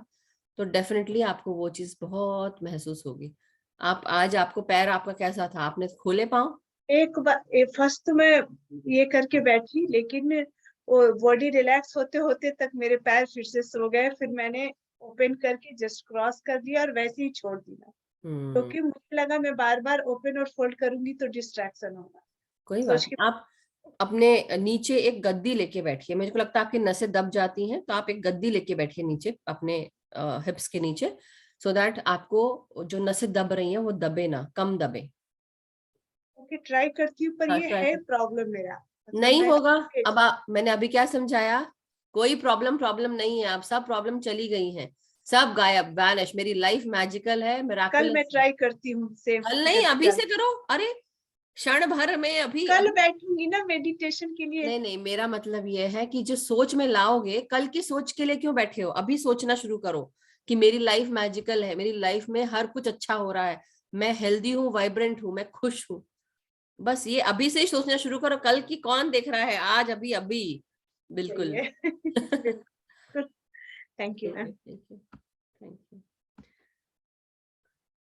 तो डेफिनेटली आपको वो चीज बहुत महसूस होगी। आप आज, आपको पैर आपका कैसा था, आपने खोले पाँव? एक बार फर्स्ट तो मैं ये करके बैठी, लेकिन वो बॉडी रिलैक्स होते होते तक मेरे पैर फिर से सो गए, फिर मैंने ओपन करके जस्ट क्रॉस कर दिया और वैसे ही छोड़ दिया, क्योंकि मुझे लगा मैं बार बार ओपन और फोल्ड करूंगी तो डिस्ट्रैक्शन होगा, कोई बात सोच के। नहीं। आप अपने नीचे एक गद्दी लेके बैठिए। मुझे को लगता है आपकी नसें दब जाती हैं, तो आप एक गद्दी लेके बैठिए नीचे अपने हिप्स के नीचे, सो दैट आपको जो नसें दब रही हैं वो दबे ना, कम दबे। ओके, ट्राई करती हूँ, पर हाँ, ये ट्राई है कर। प्रॉब्लम मेरा, मतलब नहीं मैं होगा। अब मैंने अभी क्या समझाया, कोई प्रॉब्लम नहीं है। अब सब प्रॉब्लम चली गई हैं, सब गायब, वैनिश। मेरी लाइफ मैजिकल है, कल मैं मिराकुलस है। ट्राई करती हूँ सेम, कल नहीं, जैसे अभी कल से करो। अरे क्षण भर में, अभी कल अभी। बैठूंगी ना मेडिटेशन के लिए। नहीं नहीं, मेरा मतलब ये है कि जो सोच में लाओगे, कल की सोच के लिए क्यों बैठे हो? अभी सोचना शुरू करो कि मेरी लाइफ मैजिकल है, मेरी लाइफ में हर कुछ अच्छा हो रहा है, मैं हेल्दी हूँ, वाइब्रेंट हूँ, मैं खुश हूँ। बस ये अभी से ही सोचना शुरू करो। कल की कौन देख रहा है, आज अभी अभी। सही बिल्कुल। है। बिल्कुल। थैंक यू ठीक है, मैम। ठीक है, थैंक यू।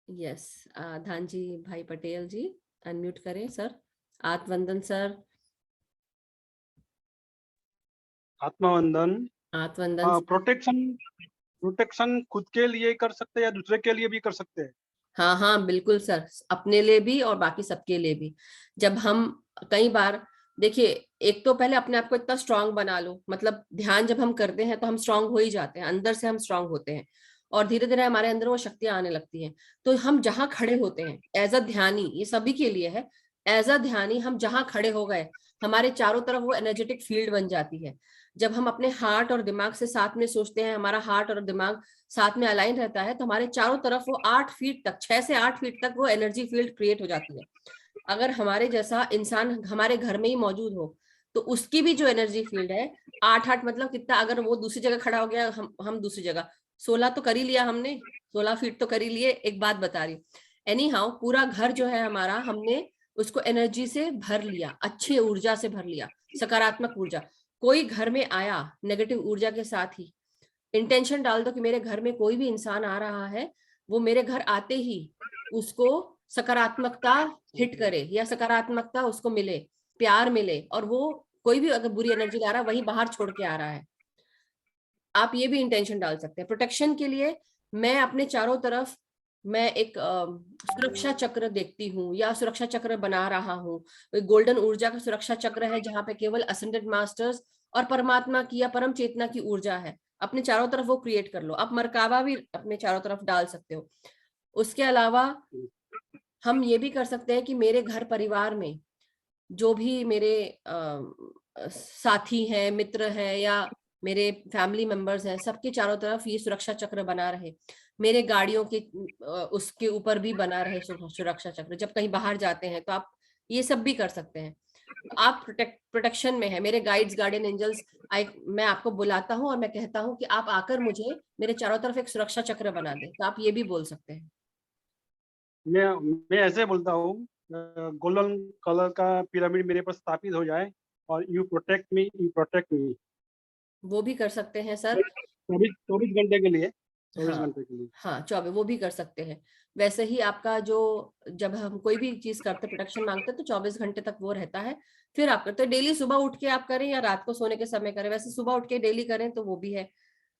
यस, धानजी भाई पटेल जी, अनम्यूट करें सर। आत्मवंदन सर। आत्मवंदन। आत्मवंदन सर। प्रोटेक्शन प्रोटेक्शन खुद के लिए कर सकते हैं या दूसरे के लिए भी कर सकते हैं? हाँ हाँ बिल्कुल सर, अपने लिए भी और बाकी सबके लिए भी। जब हम, कई बार देखिए, एक तो पहले अपने आप को इतना स्ट्रांग बना लो, मतलब ध्यान जब हम करते हैं तो हम स्ट्रांग हो ही जाते हैं, अंदर से हम स्ट्रांग होते हैं, और धीरे धीरे हमारे अंदर वो शक्तियां आने लगती हैं। तो हम जहां खड़े होते हैं एज अ ध्यानी, ये सभी के लिए है, एज अ ध्यानी हम जहां खड़े हो गए, हमारे चारों तरफ वो एनर्जेटिक फील्ड बन जाती है। जब हम अपने हार्ट और दिमाग से साथ में सोचते हैं, हमारा हार्ट और दिमाग साथ में अलाइन रहता है, तो हमारे चारों तरफ वो 8 फीट तक, 6 से 8 फीट तक वो एनर्जी फील्ड क्रिएट हो जाती है। अगर हमारे जैसा इंसान हमारे घर में ही मौजूद हो, तो उसकी भी जो एनर्जी फील्ड है, 8 8 मतलब कितना, अगर वो दूसरी जगह खड़ा हो गया, हम दूसरी जगह, 16 तो कर ही लिया हमने, 16 फीट तो कर ही लिए। एक बात बता रही, एनी हाउ पूरा घर जो है हमारा, हमने उसको एनर्जी से भर लिया, अच्छी ऊर्जा से भर लिया, सकारात्मक ऊर्जा। कोई घर में आया नेगेटिव ऊर्जा के साथ ही, इंटेंशन डाल दो कि मेरे घर में कोई भी इंसान आ रहा है, वो मेरे घर आते ही उसको सकारात्मकता हिट करे, या सकारात्मकता उसको मिले, प्यार मिले, और वो कोई भी अगर बुरी एनर्जी ला रहा है वही बाहर छोड़ के आ रहा है। आप ये भी इंटेंशन डाल सकते हैं प्रोटेक्शन के लिए। मैं अपने चारों तरफ, मैं एक सुरक्षा चक्र देखती हूँ, या सुरक्षा चक्र बना रहा हूँ। गोल्डन ऊर्जा का सुरक्षा चक्र है, जहाँ पे केवल असेंडेड मास्टर्स और परमात्मा की या परम चेतना की ऊर्जा है। अपने चारों तरफ वो क्रिएट कर लो। आप मरकाबा भी अपने चारों तरफ डाल सकते हो। उसके अलावा हम ये भी कर सकते हैं कि मेरे घर परिवार में जो भी मेरे साथी हैं, मित्र हैं, या मेरे फैमिली मेंबर्स हैं, सबके चारों तरफ ये सुरक्षा चक्र बना रहे। मेरे गाड़ियों के उसके ऊपर भी बना रहे सुरक्षा चक्र। जब कहीं बाहर जाते हैं तो आप ये सब भी कर सकते हैं। आप प्रोटेक्शन में है। मेरे गाइड्स, गार्डियन एंजल्स, मैं आपको बुलाता हूँ और मैं कहता हूँ कि आप आकर मुझे मेरे चारों तरफ एक सुरक्षा चक्र बना दें। तो आप ये भी बोल सकते हैं। मैं ऐसे बोलता हूँ, गोल्डन कलर का पिरामिड मेरे पर स्थापित हो जाए और you protect me, you protect me. वो भी कर सकते हैं सर। 24 घंटे के लिए, 24 हाँ घंटे के लिए। हाँ, 24, वो भी कर सकते हैं। वैसे ही आपका जो, जब हम कोई भी चीज करते, प्रोटेक्शन मांगते हैं, तो 24 घंटे तक वो रहता है। फिर आप करते, डेली सुबह उठ के आप करें या रात को सोने के समय करें, वैसे सुबह उठ के डेली करें तो वो भी है।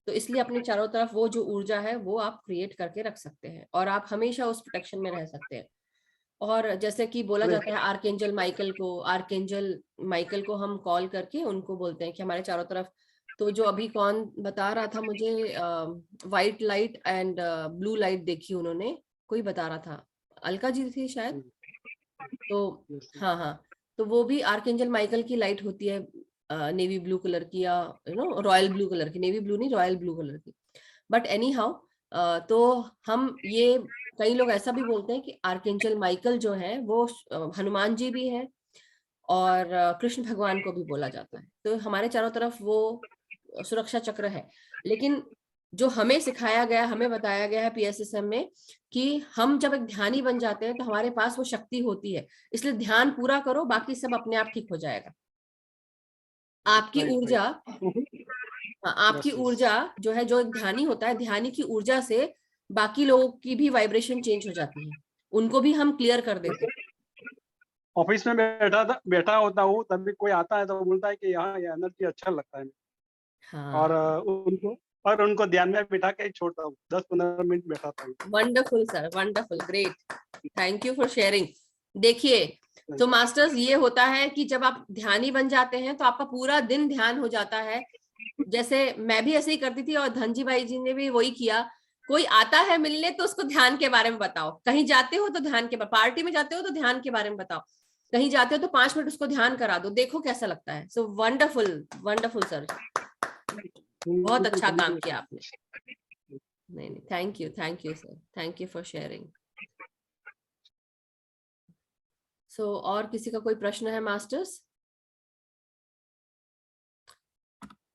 तो इसलिए अपने चारों तरफ वो जो ऊर्जा है वो आप क्रिएट करके रख सकते हैं, और आप हमेशा उस प्रोटेक्शन में रह सकते हैं। और जैसे कि बोला अरे जाता है, आर्कएंजल माइकल को हम कॉल करके उनको बोलते हैं कि हमारे चारों तरफ। तो जो अभी कौन बता रहा था मुझे, white light and blue light देखी उन्होंने, कोई बता रहा था, अलका जी थी शायद। तो हाँ हाँ, तो वो भी आर्कएंजल माइकल की लाइट होती है, नेवी ब्लू कलर की, या रॉयल ब्लू कलर की, नेवी ब्लू नहीं, रॉयल ब्लू कलर की। बट एनी हाउ, तो हम ये, कई लोग ऐसा भी बोलते हैं कि आर्कएंजल माइकल जो है वो हनुमान जी भी है, और कृष्ण भगवान को भी बोला जाता है। तो हमारे चारों तरफ वो सुरक्षा चक्र है। लेकिन जो हमें सिखाया गया, हमें बताया गया है PSSM में कि हम जब एक ध्यानी बन जाते हैं तो हमारे पास वो शक्ति होती है, इसलिए ध्यान पूरा करो, बाकी सब अपने आप ठीक हो जाएगा। आपकी Right, ऊर्जा, हाँ, आपकी Yes, yes. ऊर्जा जो है, जो एक ध्यानी होता है, ध्यानी की ऊर्जा से बाकी लोगों की भी वाइब्रेशन चेंज हो जाती है, उनको भी हम क्लियर कर देते हैं। ऑफिस में बैठा होता हूँ, तभी कोई आता है तो बोलता है कि यहाँ ये एनर्जी अच्छा लगता है, और हाँ, उनको ध्यान में बिठा के ही छोड़ता हूँ, 10-15 मिनट बैठाता हूँ। Wonderful sir, wonderful, great, thank you for sharing. देखिए, तो मास्टर्स, ये होता है कि जब आप ध्यानी बन जाते हैं तो आपका पूरा दिन ध्यान हो जाता है। जैसे मैं भी ऐसे ही करती थी, और धनजी भाई जी ने भी वही किया। कोई आता है मिलने तो उसको ध्यान के बारे में बताओ, कहीं जाते हो तो ध्यान के, पार्टी में जाते हो तो ध्यान के बारे में बताओ, कहीं जाते हो तो 5 मिनट उसको ध्यान करा दो, देखो कैसा लगता है। सो वंडरफुल, वंडरफुल सर, बहुत अच्छा काम किया आपने। नहीं, thank you sir, thank you for sharing. So और किसी का कोई प्रश्न है मास्टर्स?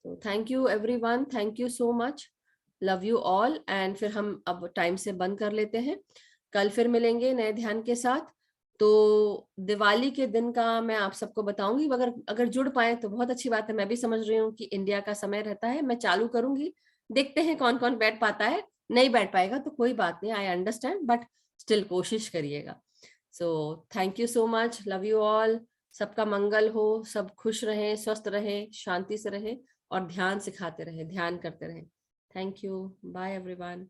तो thank you everyone, thank you so much, love you all. And फिर हम अब टाइम से बंद कर लेते हैं, कल फिर मिलेंगे नए ध्यान के साथ। तो दिवाली के दिन का मैं आप सबको बताऊंगी, अगर जुड़ पाए तो बहुत अच्छी बात है। मैं भी समझ रही हूँ कि इंडिया का समय रहता है, मैं चालू करूंगी, देखते हैं कौन कौन बैठ पाता है, नहीं बैठ पाएगा तो कोई बात नहीं, आई अंडरस्टैंड, बट स्टिल कोशिश करिएगा। So thank you so much, love you all, सबका मंगल हो, सब खुश रहें, स्वस्थ रहें, शांति से रहें, और ध्यान सिखाते रहे, ध्यान करते रहे। Thank you, bye everyone.